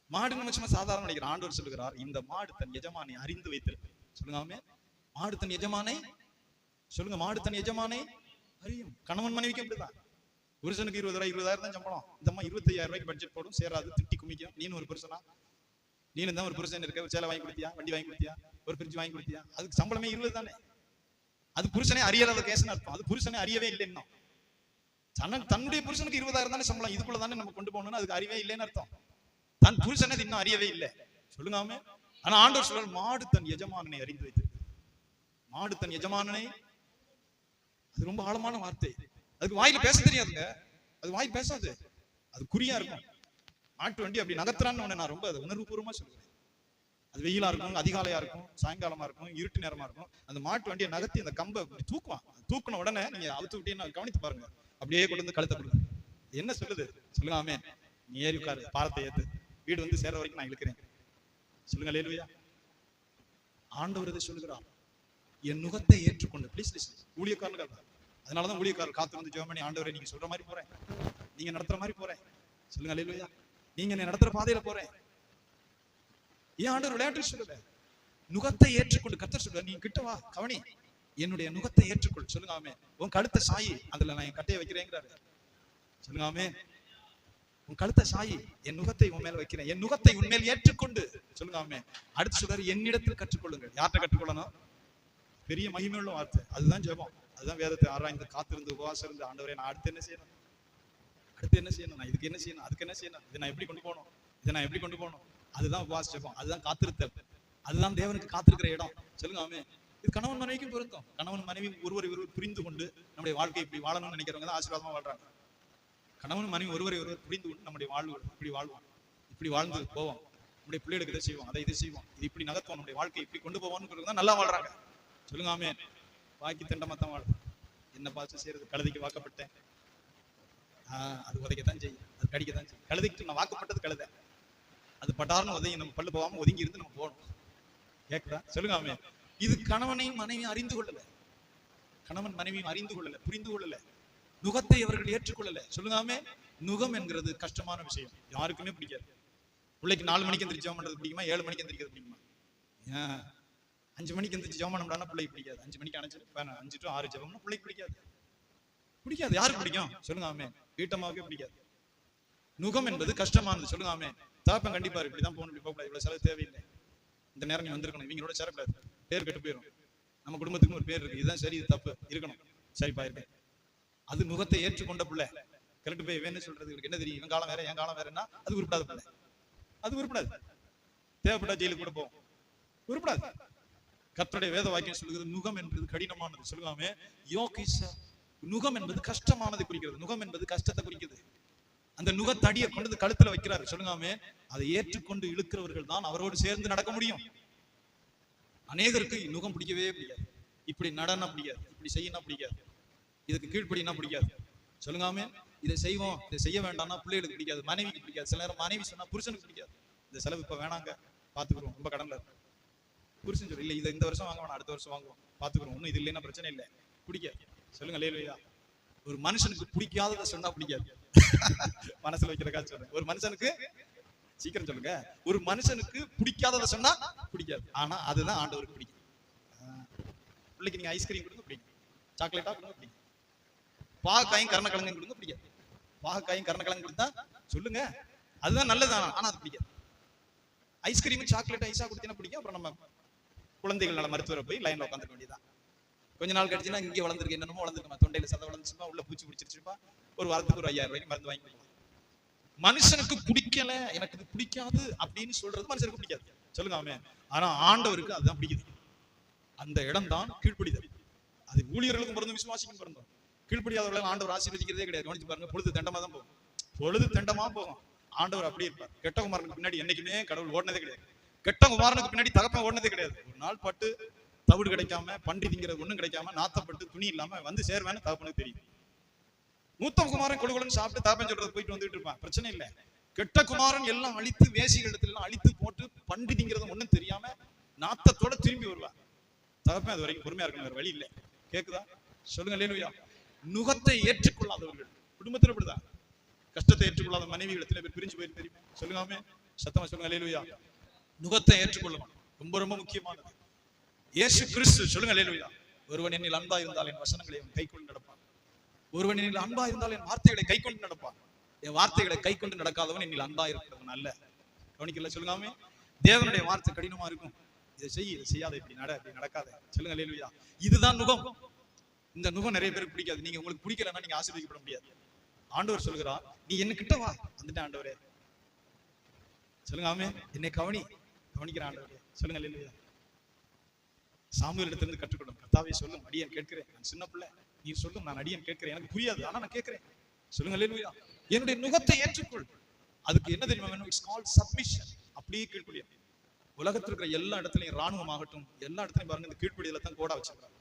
மாடு நம்ம சும்மா சாதாரண நினைக்கிறோம். ஆண்டவர் சொல்லுகிறார், இந்த மாடு தன் எஜமானை அறிந்து வைத்திருக்கு. சொல்லுங்க ஆமென். மாடு தன் எஜமானை, சொல்லுங்க, மாடு தன் எஜமானை அறியும். கணவன் மனைவிக்கு அப்படிதான். புருஷனுக்கு 20,000 தான் சம்பளம், இந்த அம்மா 25,000 ரூபாய்க்கு பட்ஜெட் போடும், சேராது, திட்டி குமிக்கும். நீனு ஒரு புருஷனா? நீனு தான் ஒரு புருஷன் இருக்க, சேலை வாங்கி கொடுத்தியா, வண்டி வாங்கி கொடுத்தியா, ஒரு ஃப்ரிட்ஜ் வாங்கி கொடுத்தியா? அதுக்கு சம்பளமே 20 தானே. அது புருஷனே அறியாத கேஸ்ன்னு அர்த்தம். அது புருஷனே அறியவே இல்லைன்னா, தன்னுடைய புருஷனுக்கு 20,000 தானே சம்பளம், இதுக்குள்ள தானே நம்ம கொண்டு போகணும்னு அதுக்கு அறிவே இல்லைன்னு அர்த்தம். தன் புருஷனே இன்னும் அறியவே இல்லை. சொல்லுங்க ஆமென். ஆனா ஆண்டவர் சொல்றார், மாடு தன் எஜமானனை அறிந்து வைத்திருக்கு. மாடு தன் எஜமானனை, அது ரொம்ப ஆழமான வார்த்தை. அதுக்கு வாயில பேச தெரியாதுங்க, அது வாய் பேசாது, அது குறியா இருக்கும். மாட்டு வண்டி அப்படி நகர்த்துறான்னு நான் ரொம்ப உணர்வுபூர்வமா சொல்றேன். அது வெயிலா இருக்கும், அதிகாலையா இருக்கும், சாயங்காலமா இருக்கும், இருட்டு நேரமா இருக்கும். அந்த மாட்டு வண்டியை நகர்த்தி அந்த கம்பை தூக்குவான். தூக்குன உடனே நீங்க அவுத்து விட்டீங்கன்னா கவனித்து பாருங்க, அப்படியே கொண்டு வந்து கழுத்தை கொடுங்க. என்ன சொல்லுது? சொல்லுங்க ஆமென். நீ ஏறி உட்காரு, பாரத்தை ஏத்து, வீடு வந்து சேர வரைக்கும் நான் இழுக்கிறேன். சொல்லுங்க அல்லேலூயா. ஆண்டவர் இதை சொல்லுகிறார், என் நுகத்தை ஏற்றுக்கொண்டு. ப்ளீஸ் ஊழியக்காரர்கள், அதனாலதான் ஊழியக்காரர் காத்து வந்து ஜெபம் பண்ணி, ஆண்டவரை நீங்க சொல்ற மாதிரி போறேன், நீங்க நடத்துற மாதிரி போறேன். சொல்லுங்க அல்லேலூயா. நீங்க என்ன நடத்துற பாதையில போறேன். ஏன் ஆண்டவர் விளையாட்டு சொல்லல, நுகத்தை ஏற்றுக்கொண்டு. கர்த்தர் சொல்ற, நீ கிட்ட வா, கவனி, என்னுடைய நுகத்தை ஏற்றுக்கொள். சொல்லுங்க ஆமே. உன் கழுத்தை சாயி, அதுல நான் என் கட்டையை வைக்கிறேங்கிறாரு. சொல்லுங்க ஆமே. உன் கழுத்தை சாயி, என் நுகத்தை உன் மேல வைக்கிறேன், என் நுகத்தை உன் மேல் ஏற்றுக்கொண்டு. சொல்லுங்க ஆமே. அடுத்து சொல்றாரு, என்னிடத்தில் கற்றுக்கொள்ளுங்கள். யார்கிட்ட கற்றுக்கொள்ளணும்? பெரிய மகிமையுள்ள வார்த்தை. அதுதான் ஜெபம், அதுதான் வேதத்தை ஆராய்ந்து காத்திருந்து உபவாசம் இருந்து, ஆண்டவரே நான் அடுத்து என்ன செய்யணும், அடுத்து என்ன செய்யணும், நான் இதுக்கு என்ன செய்யணும், அதுக்கு என்ன செய்யணும், இதை நான் எப்படி கொண்டு போகணும், இதை நான் எப்படி கொண்டு போகணும். அதுதான் உபவாச ஜெபம், அதுதான் காத்திருத்தல், அதுதான் தேவனுக்கு காத்திருக்கிற இடம். சொல்லுங்க ஆமே. இது கணவன் மனைவிக்கும் பொருத்தம். கணவன் மனைவி ஒருவரை ஒருவர் புரிந்து கொண்டு நம்முடைய வாழ்க்கை இப்படி வாழணும்னு நினைக்கிறவங்க தான் ஆசீர்வாதமா வாழ்றாங்க. கணவன் மனைவி ஒருவரை ஒருவர் புரிந்து கொண்டு நம்முடைய வாழ்வு இப்படி வாழ்வோம், இப்படி வாழ்ந்து போவோம், நம்முடைய பிள்ளைகளுக்கு இதை செய்வோம், அதை இதை செய்வோம், இது இப்படி நகர்த்துவோம், நம்முடைய வாழ்க்கை இப்படி கொண்டு போவோம்னு தான் நல்லா வாழ்றாங்க. சொல்லுங்க ஆமே. வாக்கி திண்டமாத்தான் வாழ். என்ன பார்த்து செய்யறது, கழுதைக்கு வாக்கப்பட்டேன், அது உதைக்கத்தான் செய்யும், அது கடிக்கத்தான் செய்யும். கழுதைக்கு நான் வாக்கப்பட்டது கழுதை, அது பட்டார்னு உதவி நம்ம பல்லு போகாம ஒதுங்கி இருந்து நம்ம போகணும். கேட்குதா? சொல்லுங்க ஆமே. இது கணவனையும் மனைவியும் அறிந்து கொள்ளல, கணவன் மனைவியும் அறிந்து கொள்ளல, புரிந்து கொள்ளல, நுகத்தை அவர்கள் ஏற்றுக்கொள்ளல. சொல்லுங்க ஆமே. நுகம் என்கிறது கஷ்டமான விஷயம், யாருக்குமே பிடிக்காது. பிள்ளைக்கு 4 மணிக்கு எந்திரிச்சு ஜெபம் பண்றது பிடிக்குமா, 7 மணிக்கு எந்திரிக்கிறது பிடிக்குமா? 5 மணிக்கு எந்திரிச்சு ஜெபம் பண்ணோம்னா பிள்ளைக்கு பிடிக்காது. 5 மணிக்கு அணைச்சு 5 to 6 ஜெபம்னா பிள்ளைக்கு பிடிக்காது. பிடிக்காது. யாருக்கு பிடிக்கும்? சொல்லுங்க ஆமே. வீட்டம்மாவுக்கே பிடிக்காது. நுகம் என்பது கஷ்டமானது. சொல்லுங்க ஆமே. தாப்பன் கண்டிப்பா இப்படிதான் போகணும், இப்படி போகக்கூடாது, இவ்வளவு செலவு தேவையில்லை, இந்த நேரம் நீ வந்திருக்கணும், இவங்களோட சேரக்கூடாது, பேர் கெட்டு போயிடும், நம்ம குடும்பத்துக்கும் ஒரு பேர் இருக்கு, இதுதான் சரி, இது தப்பு, இருக்கணும், சரிப்பா இருக்கேன். அது நுகத்தை ஏற்றுக்கொண்ட பிள்ளை. கரெக்ட் போய் வேணும் சொல்றது, இவருக்கு என்ன தெரியும், இவன் காலம் வேற என் காலம் வேறன்னா அது உருப்படாத பிள்ளை, அது உருப்படாது. தேவைப்பட்டா ஜெயிலுக்கு கூட போவோம், உருப்படாது. கர்த்தருடைய வேத வாக்கியம் சொல்லுகிறது, நுகம் என்பது கடினமானது. சொல்லுவாமே. நுகம் என்பது கஷ்டமானது குறிக்கிறது, நுகம் என்பது கஷ்டத்தை குறிக்கிறது. அந்த நுகத்தடியை கொண்டு கழுத்துல வைக்கிறாரு. சொல்லுங்காமே. அதை ஏற்றுக்கொண்டு இழுக்கிறவர்கள் தான் அவரோடு சேர்ந்து நடக்க முடியும். அநேகருக்கு நுகம் பிடிக்கவே பிடிக்காது, இப்படி நடனா பிடிக்காது, இப்படி செய்யணும் பிடிக்காது, இதுக்கு கீழ்ப்படினா பிடிக்காது. சொல்லுங்காமே. இதை செய்வோம், இதை செய்ய வேண்டாம்னா பிள்ளைகளுக்கு பிடிக்காது, மனைவிக்கு பிடிக்காது. சில நேரம் மனைவி சொன்னா புருஷனுக்கு பிடிக்காது. இந்த செலவு இப்ப வேணாங்க, பாத்துக்கிறோம், ரொம்ப கடன்ல இருக்கு. புருஷன் சொல்லி இல்ல, இதை இந்த வருஷம் வாங்க வேணாம், அடுத்த வருஷம் வாங்குவோம், பாத்துக்கிறோம், ஒன்னும் இது இல்லைன்னா பிரச்சனை இல்லை, பிடிக்காது. சொல்லுங்க அல்லேலூயா. ஒரு மனுஷனுக்கு பிடிக்காததை சொன்னா பிடிக்காது. மனசுல வைக்கிறக்கா சொல்றேன். ஒரு மனுஷனுக்கு, சீக்கிரம் சொல்லுங்க, ஒரு மனுஷனுக்கு பிடிக்காததை சொன்னா பிடிக்காது, ஆனா அதுதான் ஆண்டவருக்கு பிடிக்கும். பிள்ளைக்கு நீங்க ஐஸ்கிரீம் கொடுங்க பிடிக்கும், சாக்லேட்டா கொடுங்க பிடிக்கும், பாகக்காயும் கருணக்கிழங்கு கொடுங்க பிடிக்காது. பாகக்காயும் கருணக்கிழங்கு கொடுத்தா சொல்லுங்க அதுதான் நல்லதானா, ஆனா அது பிடிக்காது. ஐஸ்கிரீம் சாக்லேட் ஐஸா கொடுத்தீங்கன்னா பிடிக்கும். அப்புறம் நம்ம குழந்தைகள் நல மருத்துவரை போய் லைன்ல உட்காந்துக்க வேண்டியதான். கொஞ்ச நாள் கழிச்சுன்னா இங்கே வளர்ந்துருக்கு, என்னென்னமோ வளர்ந்துருக்குமா, தொண்டையில சதை வளர்ந்துச்சுப்பா, உள்ள பூச்சி பிடிச்சிருச்சுப்பா, ஒரு வாரத்துக்கு ஒரு 5000 ரூபாய்க்கு மருந்து வாங்கி கொடுக்கலாம். மனுஷனுக்கு பிடிக்கல, எனக்கு இது பிடிக்காது அப்படின்னு சொல்றது மனுஷனுக்கு பிடிக்காது. சொல்லுங்க அவன். ஆனா ஆண்டவருக்கு அதுதான் பிடிக்குது. அந்த இடம் தான் கீழ்ப்படிதல். அது ஊழியர்களுக்கும் பிறந்தும் விசுவாசிக்கும் பிறந்தோம். கீழ்ப்படியாதவர்கள் ஆண்டவர் ஆசீர்வதிக்கிறதே கிடையாது. கவனிச்சு பாருங்க, பொழுது தண்டமா தான் போகும், பொழுது தண்டமா போகும். ஆண்டவர் அப்படி இருப்பார். கெட்ட குமாரனுக்கு பின்னாடி என்னைக்குமே கடவுள் ஓடினதே கிடையாது. கெட்ட குமாரனுக்கு பின்னாடி தகப்பன் ஓடினதே கிடையாது. ஒரு நாள் பட்டு தவிடு கிடைக்காம, பன்றி திங்கிறது ஒண்ணும் கிடைக்காம, நாத்தப்பட்டு துணி இல்லாம வந்து சேர்வேன்னு தகப்பனுக்கு தெரியும். மூத்த குமாரன் கொழுகுலன்னு சாப்பிட்டு தகப்பன் சொல்றது போயிட்டு வந்துட்டு இருப்பான், பிரச்சனை இல்லை. கெட்ட குமாரன் எல்லாம் அழித்து, வேசிகள் இடத்துல எல்லாம் அழித்து போட்டு பன்றி திங்கிறது ஒண்ணும் தெரியாம நாத்தத்தோட திரும்பி வருவான். தகப்பன் அது வரைக்கும் பொறுமையா இருக்கணும், வேற வழி இல்லை. கேக்குதா? சொல்லுங்க அல்லேலூயா. நுகத்தை ஏற்றுக்கொள்ளாதவர்கள் குடும்பத்தில் இப்படிதான். கஷ்டத்தை ஏற்றுக்கொள்ளாத மனைவி இடத்துல பேர் பிரிஞ்சு போயிட்டு தெரியுமா? சொல்லுங்க சத்தமா சொல்லுங்க அல்லேலூயா. நுகத்தை ஏற்றுக்கொள்ளணும், ரொம்ப ரொம்ப முக்கியமானது. இயேசு கிறிஸ்து சொல்லுங்க அல்லேலூயா. ஒருவன் என்னில் அன்பா இருந்தால் என் வசனங்களை அவன் கைக்கொண்டு நடப்பான். ஒருவன் என்னில் அன்பா இருந்தால் என் வார்த்தைகளை கைக்கொண்டு நடப்பான். என் வார்த்தைகளை கைக்கொண்டு நடக்காதவன் என்னில் அன்பா இருக்கிறவன் அல்ல. கவனிக்கல? சொல்லுங்காமே. தேவனுடைய வார்த்தை கடினமா இருக்கும். இதை செய், இதை செய்யாத, இப்படி நட, இப்படி நடக்காத. சொல்லுங்க அல்லேலூயா. இதுதான் நுகம். இந்த நுகம் நிறைய பேருக்கு பிடிக்காது. நீங்க உங்களுக்கு பிடிக்கலன்னா நீங்க ஆசீர்வதிக்கப்பட முடியாது. ஆண்டவர் சொல்லுகிறார், நீ என்ன கிட்ட வா. வந்துட்டேன் ஆண்டவரே. சொல்லுங்க ஆமே. என்னை கவனிக்கிற ஆண்டவரே. சொல்லுங்க அல்லேலூயா. சாமுவேல் இடத்திலிருந்து கற்றுக்கொள்ளும். கர்த்தாவே சொல்லும், அடியேன் கேட்கிறேன், நான் சின்ன பிள்ளை, நீ சொல்லும், நான் அடியேன் கேட்கிறேன், எனக்கு புரியாது, ஆனா நான் கேட்கிறேன். சொல்லுங்க அல்லேலூயா. என்னுடைய நுகத்தை ஏற்றுக்கொள். அதுக்கு என்ன தெரியுமா வேணும்? It's called submission. அப்படியே கீழ்ப்படியும். உலகத்தில் இருக்கிற எல்லா இடத்துலையும், ராணுவமாகட்டும், எல்லா இடத்துலையும் பாருங்க, இந்த கீழ்ப்படியில தான் கோடா வச்சிருக்காங்க.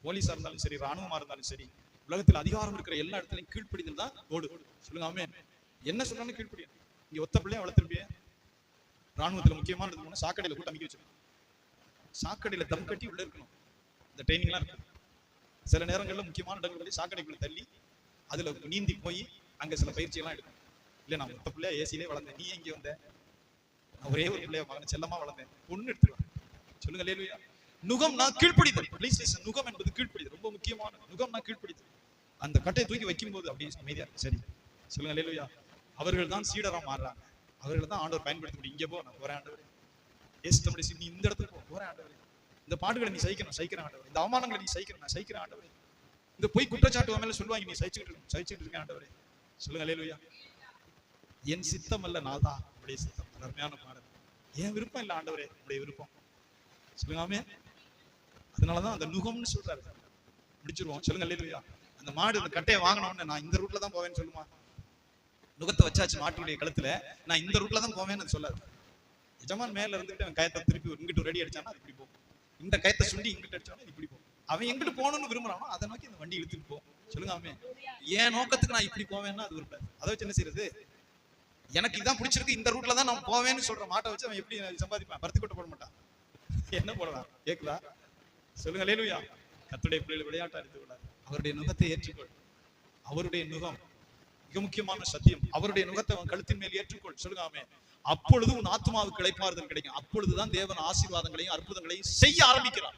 போலீஸா இருந்தாலும் சரி, ராணுவமா இருந்தாலும் சரி, உலகத்தில் அதிகாரம் இருக்கிற எல்லா இடத்துலையும் கீழ்ப்படிதல் தான் கோடு. சொல்லுங்க ஆமே. என்ன சொன்னாலும் கீழ்ப்படியா. இங்க ஒத்த பிள்ளைய வளர்த்திருப்பிய. ராணுவத்துல முக்கியமான சாக்கடையில கூட்ட அமைக்க வச்சிருக்கோம். சாக்கடையில தம் கட்டி உள்ள இருக்கணும். இந்த ட்ரைனிங்லாம் இருக்கு. சில நேரங்கள்ல முக்கியமான இடங்களில் சாக்கடைக்குள்ள தள்ளி அதுல நீந்தி போய் அங்க சில பயிற்சி எல்லாம் எடுக்கணும். இல்ல நான் மொத்த பிள்ளைய ஏசிலே வளர்ந்தேன், நீ எங்க வந்த? நான் ஒரே ஒரு பிள்ளைய மகன் செல்லமா வளர்ந்தேன், பொண்ணு எடுத்துருவேன். சொல்லுங்க அல்லேலூயா. நுகம் நான் கீழ்ப்படிதல். Please listen. நுகம் என்பது கீழ்ப்படிதல், ரொம்ப முக்கியமான நுகம் நான் கீழ்ப்படிதல். அந்த கட்டையை தூக்கி வைக்கும் போது அப்படியே அமைதியா சரி. சொல்லுங்க அல்லேலூயா. அவர்கள் தான் சீடரா மாறுறாங்க. அவர்கள் தான் ஆண்டவர் பயன்படுத்த முடியும். இங்க போ, நான் போறேன் ஆண்டவரே. ஏசுத்தம்படி நீ இந்த இடத்துக்கு போ, போறேன் ஆண்டவரே. இந்த பாடுகளை நீ சகிக்கிறேன் ஆண்டவரே. இந்த அவமானங்களை நீ நான் சகிக்கிறேன் ஆண்டவரே. இந்த பொய் குற்றச்சாட்டு மேல சொல்லுவாங்க, நீ சகிச்சுட்டு இருக்கேன் ஆண்டவரே. சொல்லுங்க அல்லேலூயா. என் சித்தம் அல்ல நாதா உடைய சித்தம். அருமையான பாடல். என் விருப்பம் இல்ல ஆண்டவரே, உடைய விருப்பம். சொல்லுங்க ஆமென். அதனாலதான் அந்த நுகம்னு சொல்றாரு. முடிச்சிருவோம். சொல்லுங்க அல்லேலூயா. அந்த மாடு அந்த கட்டையை வாங்கினோன்னு நான் இந்த ரூட்ல தான் போவேன்னு சொல்லுமா? நுகத்தை வச்சாச்சு மாட்டுடைய கழுத்துல, நான் இந்த ரூட்ல தான் போவேன்னு சொல்லாது. எஜமான் மேல இருந்துட்டு அவன் கயத்தை திருப்பி இங்கிட்டு ரெடி அடிச்சானா அது இப்படி போகும். இந்த கயத்தை சுண்டி இங்கிட்டு அடிச்சானா இப்படி போகும். அவன் எங்கிட்டு போகணும்னு விரும்புறானோ அதை நோக்கி இந்த வண்டி இழுத்துட்டு போகும். சொல்லுங்க ஆமென். என் நோக்கத்துக்கு நான் இப்படி போவேன்னா அது விரும்பாது. அதை வச்சு என்ன செய்யறது? எனக்கு இதான் பிடிச்சிருக்கு, இந்த ரூட்ல தான் நான் போவேன்னு சொல்ற மாட்டை வச்சு அவன் எப்படி சம்பாதிப்பான்? பருத்தி கொட்டை போட மாட்டான். என்ன போடலாம்? கேக்குதா? சொல்லுங்க அல்லேலூயா. கர்த்தருடைய பிள்ளைகளை விளையாட்டா எடுத்து விடாது. அவருடைய நுகத்தை ஏற்றுக்கொள். அவருடைய நுகம் மிக முக்கியமான சத்தியம். அவருடைய நுகத்தை அவன் கழுத்தின் மேல் ஏற்றுக்கொள். சொல்லுங்க ஆமென். அப்பொழுது உன் ஆத்மாவுக்கு இளைப்பாறுதல் கிடைக்கும். அப்பொழுதுதான் தேவன் ஆசீர்வாதங்களையும் அற்புதங்களையும் செய்ய ஆரம்பிக்கிறார்.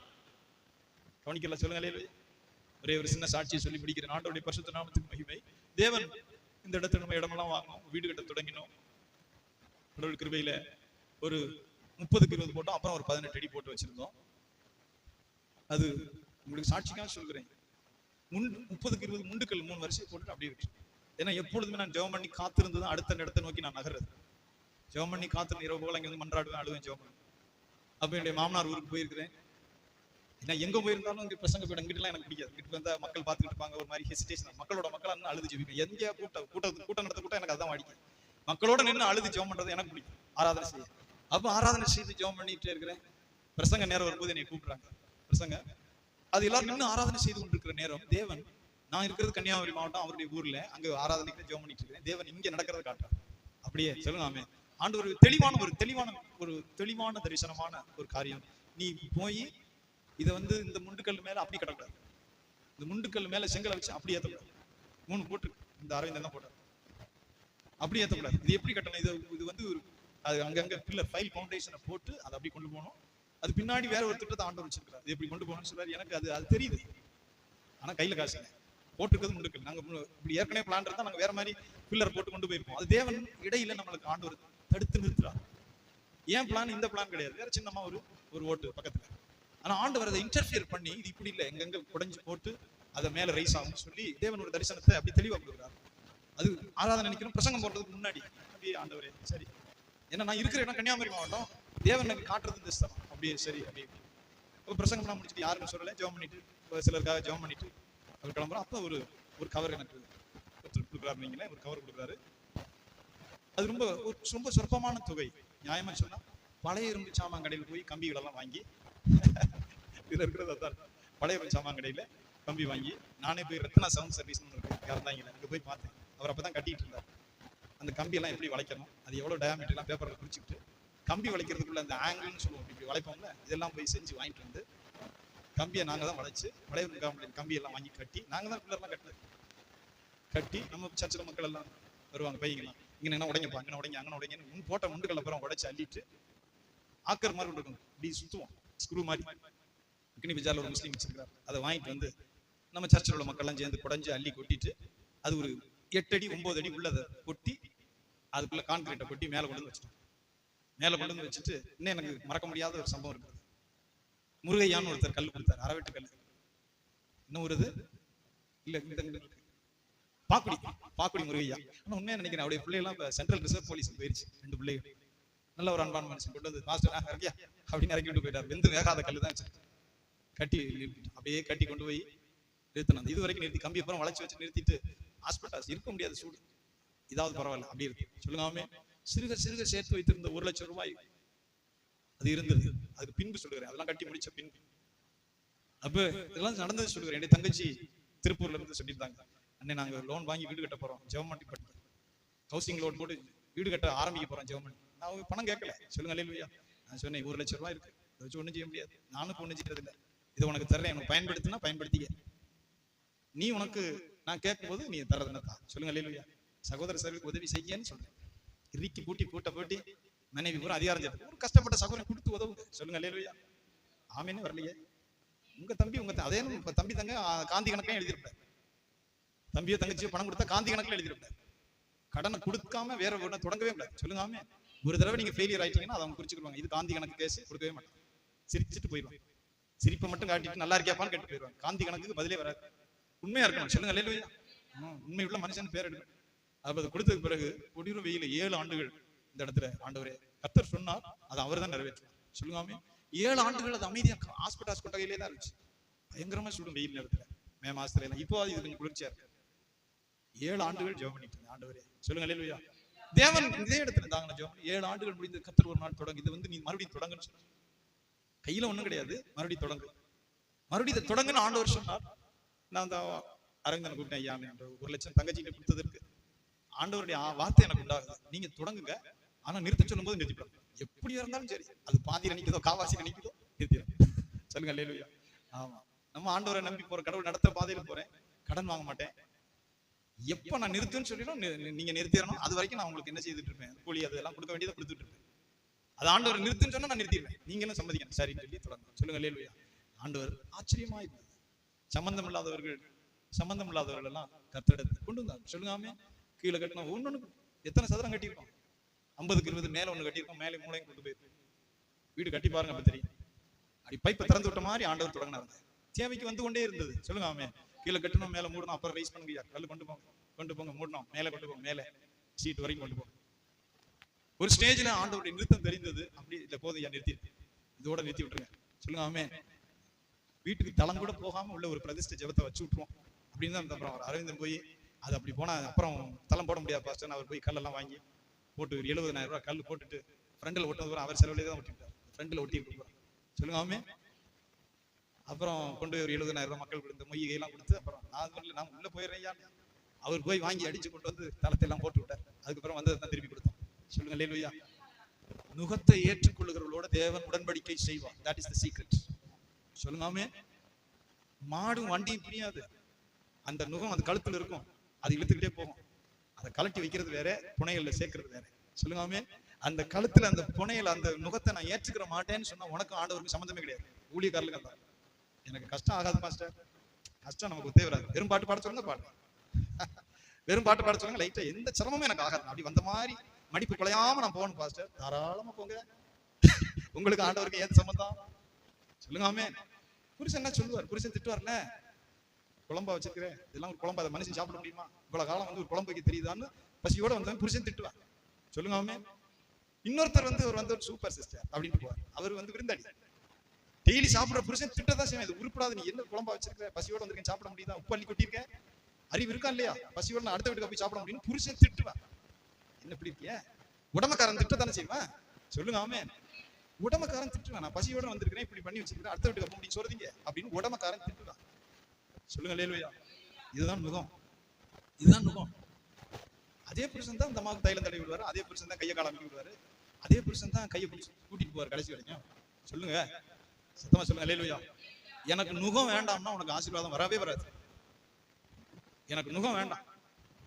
கவனிக்கல? சொல்லுங்க அல்லேலூயா. ஒரே ஒரு சின்ன சாட்சியை சொல்லி முடிக்கிறேன். ஆண்டவருடைய பரிசுத்த நாமத்துக்கு மகிமை. தேவன் இந்த இடத்துல நம்ம இடமெல்லாம் வாங்கணும், வீடு கட்ட தொடங்கினோம். கடவுள் கிருபையில ஒரு 30க்கு 20 போட்டோம். அப்புறம் ஒரு 18 அடி போட்டு வச்சிருந்தோம். அது உங்களுக்கு சாட்சிக்காக சொல்கிறேன். 30க்கு 20 முண்டுக்கல் 3 வருஷம் போட்டு அப்படியே விட்டு. ஏன்னா எப்பொழுதுமே நான் ஜெபம் பண்ணி காத்திருந்துதான் அடுத்த இடத்தை நோக்கி நான் நகர்றது. ஜெபம் பண்ணி காத்திருந்து இரவு போல இங்க வந்து மன்றாடுவேன், அழுவேன், ஜெபம் பண்ணி. அப்ப என்னுடைய மாமனார் ஊருக்கு போயிருக்கிறேன். ஏன்னா எங்க போயிருந்தாலும் இங்க பிரசங்க போயிடும். இங்கிட்டலாம் எனக்கு பிடிக்காது. இங்கிட்டு வந்தா மக்கள் பார்த்துட்டு இருப்பாங்க, ஒரு மாதிரி ஹெசிடேஷன். மக்களோட மக்கள் அழுது ஜெபிப்பேன். எங்க கூட்டம் நடத்த கூட்டம் எனக்கு அதான் வாடிக்கை. மக்களோட நின்று அழுது ஜெபம் பண்றது எனக்கு பிடிக்கும். ஆராதனை செய்ய. அப்ப ஆராதனை செய்து ஜெபம் பண்ணிட்டே இருக்கிறேன். பிரசங்க நேரம் வரும்போது என்னை கூப்பிடுறாங்க. பிரசங்க அது எல்லாரும் நின்று ஆராதனை செய்து கொண்டிருக்கிற நேரம் தேவன், நான் இருக்கிறது கன்னியாகுமரி மாவட்டம், அவருடைய ஊர்ல அங்க ஆராதனைக்கு ஜெபம் பண்ணிட்டு இருக்கிறேன். தேவன் இங்க நடக்கிறத காட்டுறாரு. அப்படியே சொல்லுங்க ஆமென். ஆண்டவர் ஒரு தெளிவான தரிசனமான ஒரு காரியம். நீ போய் இதை வந்து இந்த முண்டுக்கல் மேல அப்படி கட்டக்கூடாது. இந்த முண்டுக்கல் மேல செங்கலை வச்சு அப்படி ஏத்தக்கூடாது. 3 போட்டு இந்த அரவிந்தன் தான் போட்டார். அப்படி ஏத்தக்கூடாது. இது எப்படி கட்டணும்? இது வந்து ஒரு அது அங்கங்க பில்லர் 5 ஃபவுண்டேஷனை போட்டு அதை அப்படி கொண்டு போகணும். அது பின்னாடி வேற ஒரு திட்டத்தை ஆண்டவர் வச்சிருக்காரு. இது எப்படி கொண்டு போகணும்னு சொல்றாரு. எனக்கு அது தெரியுது. ஆனா கையில காசு இல்லை. போட்டுக்கிறது முண்டுக்கல். நாங்க இப்படி ஏற்கனவே பிளான் இருந்தா நாங்க வேற மாதிரி பில்லர் போட்டு கொண்டு போயிருப்போம். அது தேவன் இடையில நம்மளுக்கு ஆண்டவர் தடுத்து நிறுத்துறாரு. ஏன் பிளான் இந்த பிளான் கிடையாது, வேற சின்னமா ஒரு ஓட்டு பக்கத்துல. ஆனா ஆண்டவர் அதை இன்டர்ஃபியர் பண்ணி இது இப்படி இல்லை, எங்கெங்க குடைஞ்சு போட்டு அதை மேல ரைஸ் ஆகும் சொல்லி தேவன் ஒரு தரிசனத்தை அப்படி தெளிவா கொடுக்குறாரு. அது ஆராதனை நினைக்கணும். பிரசங்கம் போடுறதுக்கு முன்னாடி அப்படியே ஆண்டவரே சரி, ஏன்னா நான் இருக்கிற இடம் கன்னியாகுமரி மாவட்டம், தேவன் எனக்கு காட்டுறது இந்த ஸ்தலம் அப்படியே சரி. அப்படியே பிரசங்கம் பண்ண முடிச்சுட்டு யாருன்னு சொல்லலை, ஜெபம் பண்ணிட்டு சிலருக்காக ஜெபம் பண்ணிட்டு அவர் கிளம்புறோம். அப்ப ஒரு கவர் எனக்கு கொடுக்குறாரு. நீங்களே ஒரு கவர் கொடுக்குறாரு. அது ரொம்ப சொற்பமான தொகை. நியாயமா சொன்னா பழைய இரும்பு சாமான் கடையில் போய் கம்பிகள் எல்லாம் வாங்கி இதுல இருக்கிறது அதான் பழைய சாமான் கடையில கம்பி வாங்கி நானே போய் ரத்னா சவுண்ட் சர்வீஸ் இருந்தாங்க அங்க போய் பார்த்தேன். அவர் அப்பதான் கட்டிட்டு இருந்தார். அந்த கம்பி எல்லாம் எப்படி வளைக்கணும், அது எவ்வளவு டயாமீட்டர் எல்லாம் பேப்பர்ல குறிச்சுட்டு கம்பி வளைக்கிறதுக்குள்ள அந்த ஆங்கிள்னு சொல்லுவோம், இப்படி வளைப்போம்ல, இதெல்லாம் போய் செஞ்சு வாங்கிட்டு வந்து கம்பியை நாங்க தான் வளைச்சு பழைய கம்பி எல்லாம் வாங்கி கட்டி நாங்க தான் பிள்ளர்லாம் கட்டி நம்ம சர்ச்சில் மக்கள் எல்லாம் வருவாங்க. பையங்கெல்லாம் இங்க என்ன உடைங்கப்பா, அங்கே உடைங்க, அங்கே உடைங்க போட்ட முண்டுகள் அப்புறம் உடைச்சு அள்ளிட்டு ஆக்கர் மாதிரி இருக்கும், இப்படி சுத்துவோம் ஸ்க்ரூ மாதிரி. கிணி பஜார்ல ஒரு முஸ்லீம் வச்சிருக்காரு. அதை வாங்கிட்டு வந்து நம்ம சர்ச்சில் உள்ள மக்கள் எல்லாம் சேர்ந்து குடைஞ்சு அள்ளி கொட்டிட்டு அது ஒரு 8 அடி 9 அடி உள்ளதை கொட்டி அதுக்குள்ள கான்கிரீட்டை கொட்டி மேல கொண்டு வந்து வச்சுட்டோம். மேல கொண்டு வந்து வச்சுட்டு இன்னும் எனக்கு மறக்க முடியாத ஒரு சம்பவம் இருக்குது. முருகையான்னு ஒருத்தர் கல் கொடுத்தாரு, அரவெட்டு கல். இன்னும் ஒரு இல்ல இந்த பாக்குடி முருகையா. ஆனா உண்மையா நினைக்கிறேன் அவருடைய பிள்ளைகள்லாம் இப்ப சென்ட்ரல் ரிசர்வ் போலீஸ் போயிருச்சு. 2 பிள்ளைகள் நல்ல ஒரு அன்பான மனுஷன் கொண்டு வந்து மாஸ்டர் இறக்கியா அப்படின்னு இறக்கி விட்டு போயிட்டார். வெந்து வேகாத கல்லு தான் கட்டி அப்படியே கட்டி கொண்டு போய் நிறுத்தினாங்க. இது வரைக்கும் நிறுத்தி கம்பி அப்புறம் வளைச்சு வச்சு நிறுத்திட்டு ஹாஸ்பிட்டல் இருக்க முடியாது, சூடு இதாவது பரவாயில்ல அப்படி இருக்கு. சொல்லுங்க சிறுக சிறுக சேர்த்து வைத்திருந்த 1 லட்சம் ரூபாய் அது இருந்தது. அதுக்கு பின்பு சொல்லுகிறேன், அதெல்லாம் கட்டி முடிச்ச பின்பு. அப்ப இதெல்லாம் நடந்தது சொல்லுகிறேன். என்னுடைய தங்கச்சி திருப்பூர்ல இருந்து சொல்லியிருந்தாங்க, அண்ணே நாங்க லோன் வாங்கி வீடு கட்ட போறோம், ஜெவமாட்டி பட்டு ஹவுசிங் லோன் போட்டு வீடு கட்ட ஆரம்பிக்க போறேன் ஜெபம் பண்ணி. நான் அவங்க பணம் கேட்கல. சொல்லுங்க அல்லேலூயா. நான் சொன்னேன் 1 லட்சம் ரூபாய் இருக்கு, அதை வச்சு ஒன்றும் செய்ய முடியாது. நானும் ஒன்றும் செய்யறது இல்லை. இதை உனக்கு தரேன், உனக்கு பயன்படுத்தினா பயன்படுத்திக்க. நீ உனக்கு நான் கேட்கும்போது நீ தரதுன்னா தான். சொல்லுங்க அல்லேலூயா. சகோதர சகோதரிக்கு உதவி செய்யன்னு சொல்றேன். இறுக்கி பூட்டி போட்டி மனைவி பூரா அதிகாரம் செய்யறது. ஒரு கஷ்டப்பட்ட சகோதரன் கொடுத்து உதவுங்க. சொல்லுங்க அல்லேலூயா. ஆமேன்னு வரலையே. உங்க தம்பி அதே தம்பி தங்க காந்தி கணக்கையும் எழுதியிருப்பார். தம்பியோ தங்கச்சியோ பணம் கொடுத்தா காந்தி கணக்கில் எழுதியிருப்பார். கடனை கொடுக்காம வேற ஒண்ணு தொடங்கவே முடியாது. சொல்லுங்க ஆமே. ஒரு தடவை நீங்க ஃபெயிலியர் ஆயிட்டீங்கன்னா அதை அவங்க குறிச்சுக்குவாங்க. இது காந்தி கணக்கு கேஸ், கொடுக்கவே மாட்டாங்க. சிரிச்சுட்டு போயிடுவாங்க. சிரிப்பை மட்டும் காட்டிட்டு நல்லா இருக்கியாப்பான்னு கேட்டு போயிடுவாங்க. காந்தி கணக்குக்கு பதிலே வராது. உண்மையா இருக்கணும். சொல்லுங்க அல்லேலூயா. உண்மை உள்ள மனுஷன் பேர் எடுக்கணும். அப்ப அதை கொடுத்ததுக்கு பிறகு கொடிரும் வெயில 7 ஆண்டுகள் இந்த இடத்துல ஆண்டவரே கர்த்தர் சொன்னார், அதை அவர் தான் நிறைவேற்றுவார். சொல்லுங்க ஆமே. 7 ஆண்டுகள் அது அமைதியா ஹாஸ்பிட்டல் கொட்டகையிலே தான் இருந்துச்சு. பயங்கரமா சுடும் வெயில் நேரத்துல, மே மாசத்துல எல்லாம். இப்போ இது கொஞ்சம் குளிர்ச்சியா இருக்கு. 7 ஆண்டுகள் ஜெபம் பண்ணிட்டு இருந்தேன். ஆண்டவரே சொல்லுங்க அல்லேலூயா. தேவன் இதே இடத்துல இருந்தாங்க ஜெபம். 7 ஆண்டுகள் முடிந்து கர்த்தர் ஒரு நாள் தொடங்கி இது வந்து நீ மறுபடியும் தொடங்குன்னு சொன்னார். கையில ஒண்ணும் கிடையாது, மறுபடியும் தொடங்கு, மறுபடியும் தொடங்குன்னு ஆண்டவர் சொன்னார். நான் தான் அரவிந்தனை கூப்பிட்டேன். ஐயா 1 லட்சம் தங்கச்சிட்டு கொடுத்ததற்கு ஆண்டவருடைய வார்த்தை எனக்கு உண்டாகுது. நீங்க தொடங்குங்க, ஆனா நிறுத்த சொல்லும் போது நிறுத்திவிடும். எப்படி இருந்தாலும் சரி, அது பாதியில நிக்குதோ காவாசியில நிக்குதோ நிறுத்திடும். சொல்லுங்க அல்லேலூயா. ஆமா, நம்ம ஆண்டவரை நம்பி போற, கடவுள் நடத்துற பாதையில போறேன், கடன் வாங்க மாட்டேன். எப்ப நான் நிறுத்துன்னு சொல்லிடும் நீங்க நிறுத்திடணும். அது வரைக்கும் நான் உங்களுக்கு என்ன செய்துட்டு இருப்பேன், கூலி அதெல்லாம் கொடுக்க வேண்டியதை கொடுத்துட்டு இருப்பேன். அது ஆண்டவர் நிறுத்துன்னு சொன்னா நான் நிறுத்திடுவேன். நீங்க என்ன சம்மதிக்கணும் சரின்னு சொல்லி தொடங்க. சொல்லுங்க அல்லேலூயா. ஆண்டவர் ஆச்சரியமா இருந்தது. சம்பந்தம் இல்லாதவர்கள் எல்லாம் கர்த்தரிடத்தை கொண்டு வந்தாங்க. சொல்லுங்க ஆமே. கீழே கட்டணும் ஒண்ணு எத்தனை சதுரம் கட்டியிருக்கோம்? 50க்கு 20 மேல ஒண்ணு கட்டியிருக்கோம். மேலே மூளையும் கொண்டு போயிருக்கோம். வீடு கட்டி பாருங்க, அப்ப தெரியும். அப்படி பைப்பை திறந்து விட்ட மாதிரி ஆண்டவர் தொடங்கினாங்க. தேவைக்கு வந்து கொண்டே இருந்தது. சொல்லுங்க ஆமே. கீழே கட்டணும், மேல மூடணும், அப்புறம் ரைஸ் பண்ணுங்க, கல்லு கொண்டு போங்க, மூடணும், மேல கொண்டு போங்க, மேல சீட் வரைக்கும் கொண்டு போங்க. ஒரு ஸ்டேஜ்ல ஆண்டவருடைய நிறுத்தம் தெரிந்தது. அப்படி இல்ல போதும், நிறுத்தி இதோட நிறுத்தி விட்டுருங்க. சொல்லுங்க ஆமே. வீட்டுக்கு தளம் கூட போகாம உள்ள ஒரு பிரதிஷ்டை ஜெபத்தை வச்சு விட்டுருவோம் அப்படின்னு தான். அப்புறம் அரவிந்தன் போய் அது அப்படி போனா அப்புறம் தளம் போட முடியாது பாஸ்டர். அவர் போய் கல்லெல்லாம் வாங்கி போட்டு 70,000 ரூபாய் கல் போட்டுட்டு ஃப்ரண்ட்ல ஒட்டினது வரும். அவர் செலவுலேயே தான் ஒட்டிட்டார். ஃப்ரண்ட்ல ஒட்டி கொடுக்குறோம். சொல்லுங்க ஆமே. அப்புறம் கொண்டு போய் ஒரு 70,000 ரூபாய் மக்கள் கொடுத்து மொய்கையெல்லாம் கொடுத்து அப்புறம் நான் உள்ள போயிடுறேன். அவர் போய் வாங்கி அடிச்சு கொண்டு வந்து தளத்தை எல்லாம் போட்டு விட்டார். அதுக்கப்புறம் வந்து தான் திருப்பி கொடுத்தோம். சொல்லுங்க அல்லேலூயா. நுகத்தை ஏற்றுக்கொள்ளுகிறவர்களோட தேவன் உடன்படிக்கை செய்வார். That is the secret. சொல்லுங்க ஆமே. மாடும் வண்டியும் புரியாது. அந்த நுகம் அது கழுத்துல இருக்கும், அது இழுத்துக்கிட்டே போகும். அதை கலட்டி வைக்கிறது வேற, புனையல்ல சேர்க்கிறது வேற. சொல்லுங்க ஆமே. அந்த கழுத்துல அந்த புனையல் அந்த நுகத்தை நான் ஏற்றுக்கிற மாட்டேன்னு சொன்னா உனக்கும் ஆண்டவருக்கு சம்மந்தமே கிடையாது. ஊழியக்காரர்களுக்கு தான். எனக்கு கஷ்டம் ஆகாது பாஸ்டர், கஷ்டம் நமக்கு ஒத்தே வராது. வெறும் பாட்டு பாட சொல்லுங்க, பாடு. வெறும் பாட்டு பாட சொல்லுங்க, லைட்டா எந்த சிரமமும் எனக்கு ஆகாது. அப்படி வந்த மாதிரி மடிப்பு குலையாம நான் போகணும் பாஸ்டர். தாராளமா போங்க. உங்களுக்கு ஆண்டவருக்கு ஏன் சம்மந்தம்? சொல்லுங்க ஆமே. புருஷன் என்ன சொல்லுவார்? புருஷன் திட்டுவார்ல, குழம்பா வச்சிருக்கிறேன், இதெல்லாம் ஒரு குழம்பு, அதை மனுஷன் சாப்பிட முடியுமா? இவ்வளவு காலம் வந்து ஒரு குழம்பு வைக்க தெரியுதான்னு பசியோட வந்தவன் புருஷன் திட்டுவார். சொல்லுங்க ஆமே. இன்னொருத்தர் வந்து ஒரு சூப்பர் சிஸ்டர் அப்படின்னு போவார். அவர் வந்து விருந்தாடி. டெய்லி சாப்பிடுற புருஷன் திட்டதான் செய்வேன். இது உருப்படாது, நீ என்ன குழம்பா வச்சிருக்க, பசியோட வந்திருக்கேன், சாப்பிட முடியுதா? உப்பு அள்ளி கொட்டியிருக்கேன், அறிவு இருக்கா இல்லையா? பசியோட நான் அடுத்த வீட்டுக்கு போய் சாப்பிட முடியும் புருஷன் திட்டுவார். என்ன இப்படி இருக்கிய? உடம்புக்காரன் திட்டத்தானே செய்வேன். சொல்லுங்க ஆமே. உடம்புக்காரன் திட்டுவேன். நான் பசியோட வந்திருக்கிறேன், இப்படி பண்ணி வச்சிருக்கேன், அடுத்த வீட்டுக்கு போக முடியும் சொல்றீங்க அப்படின்னு உடம்புக்காரன் திட்டுவான். சொல்லுங்க அல்லேலூயா. இதுதான் நுகம். இதுதான் நுகம். அதே புருஷன் தான் இந்த அம்மாவுக்கு தைலம் தடவி விடுவாரு. அதே புருஷன் தான் கையை காலம் அமைக்க விடுவாரு. அதே புருஷன் தான் கையை பிடிச்சி கூட்டிட்டு போவார் கடைசி வரைக்கும். சொல்லுங்க சத்தமா சொல்லுங்க அல்லேலூயா. எனக்கு நுகம் வேண்டாம்னா உனக்கு ஆசீர்வாதம் வரவே வராது. எனக்கு நுகம் வேண்டாம்,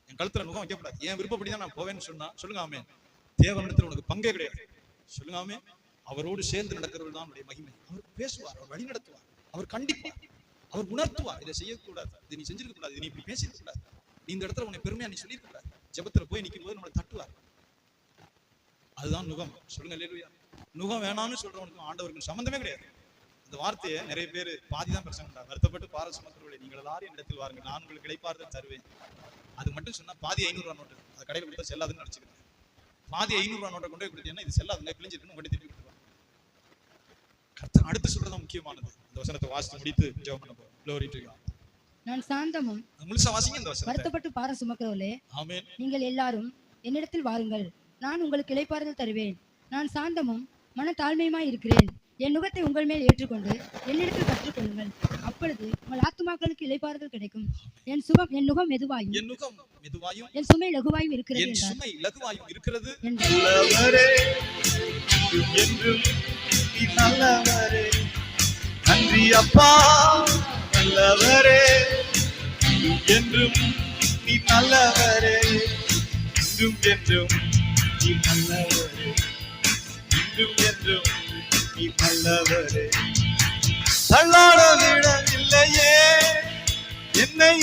என் கழுத்துல நுகம் வைக்கப்படாது, என் விருப்பப்படிதான் நான் போவேன்னு சொன்னா சொல்லுங்க ஆமே. தேவனிடத்துல உனக்கு பங்கே கிடையாது. சொல்லுங்க ஆமே. அவரோடு சேர்ந்து நடக்கிறவர்கள் தான் அவருடைய மகிமை. அவர் பேசுவார், அவர் வழி நடத்துவார், அவர் கண்டிப்பார், அவர் உணர்த்துவார். இதை செய்யக்கூடாது, இதை நீ செஞ்சிருக்க கூடாது, நீ இப்படி பேசிருக்க கூடாது, நீ இந்த இடத்துல உன்னை பெருமையா நீ சொல்லிருக்க கூடாது. ஜெபத்துல போய் நிற்கும் போது நம்மளை தட்டுவார். அதுதான் நுகம். சொல்லுங்க அல்லேலூயா. நுகம் வேணாம்னு சொல்றவனுக்கு ஆண்டவருக்கு சம்பந்தமே கிடையாது. இந்த வார்த்தையை நிறைய பேர் பாதிதான் பிரச்சனை. வருத்தப்பட்டு பார சுமக்கிறவர்களே நீங்கள் எல்லாரும் என்னிடத்தில் வாருங்கள், நான் உங்களுக்கு இளைப்பாறுதல் தருவேன். அது மட்டும் சொன்னா பாதி 500 ரூபா நோட்டு அது கடையில் கொடுத்தா செல்லாதுன்னு நினைச்சுக்கிறேன். பாதி 500 ரூபா நோட்டை கொண்டு போய் கொடுத்தீங்கன்னா இது செல்லாதுங்க, கிழிஞ்சிருக்குன்னு கொண்டு திருப்பி கொடுத்துருவாங்க. கர்த்தர் அடுத்து சொல்றதா முக்கியமானது. இந்த வசனத்தை வாசித்து முடித்து ஜெபம் பண்ண போறோம். Glory to God. நான் சாந்தமும் முழுசா வாசிங்க இந்த வசனத்தை. வருத்தப்பட்டு பாரம் சுமக்கிறவர்களே, ஆமென். நீங்கள் எல்லாரும் என்னிடத்தில் வாருங்கள், நான் உங்களுக்கு இளைப்பாறுதல் தருவேன். நான் சாந்தமும் மன தாழ்மையுமாய் இருக்கிறேன். என் நுகத்தை உங்கள் மேல் ஏற்றுக்கொண்டு என்னிடத்தில் கற்றுக்கொள்ளுங்கள், அப்பொழுது உங்கள் ஆத்துமாக்களுக்கு இளைப்பாறுதல் கிடைக்கும். என் நுகம் மெதுவாயும் என் நுகம் மெதுவாயும் என் சுமை லகுவாயும் இருக்கிறது என் என்றார். சுமை லகுவாயும் இருக்கிறது என்றார். நல்லவரே, என்றும் நீ நல்லவரே. நன்றி அப்பா, நல்லவரே, என்றும் நீ நல்லவரே. இன்றும் என்றும் நீ நல்லவரே, இன்றும் என்றும் நீ நல்லவரே. தள்ளாட விடவில்லையே என்னை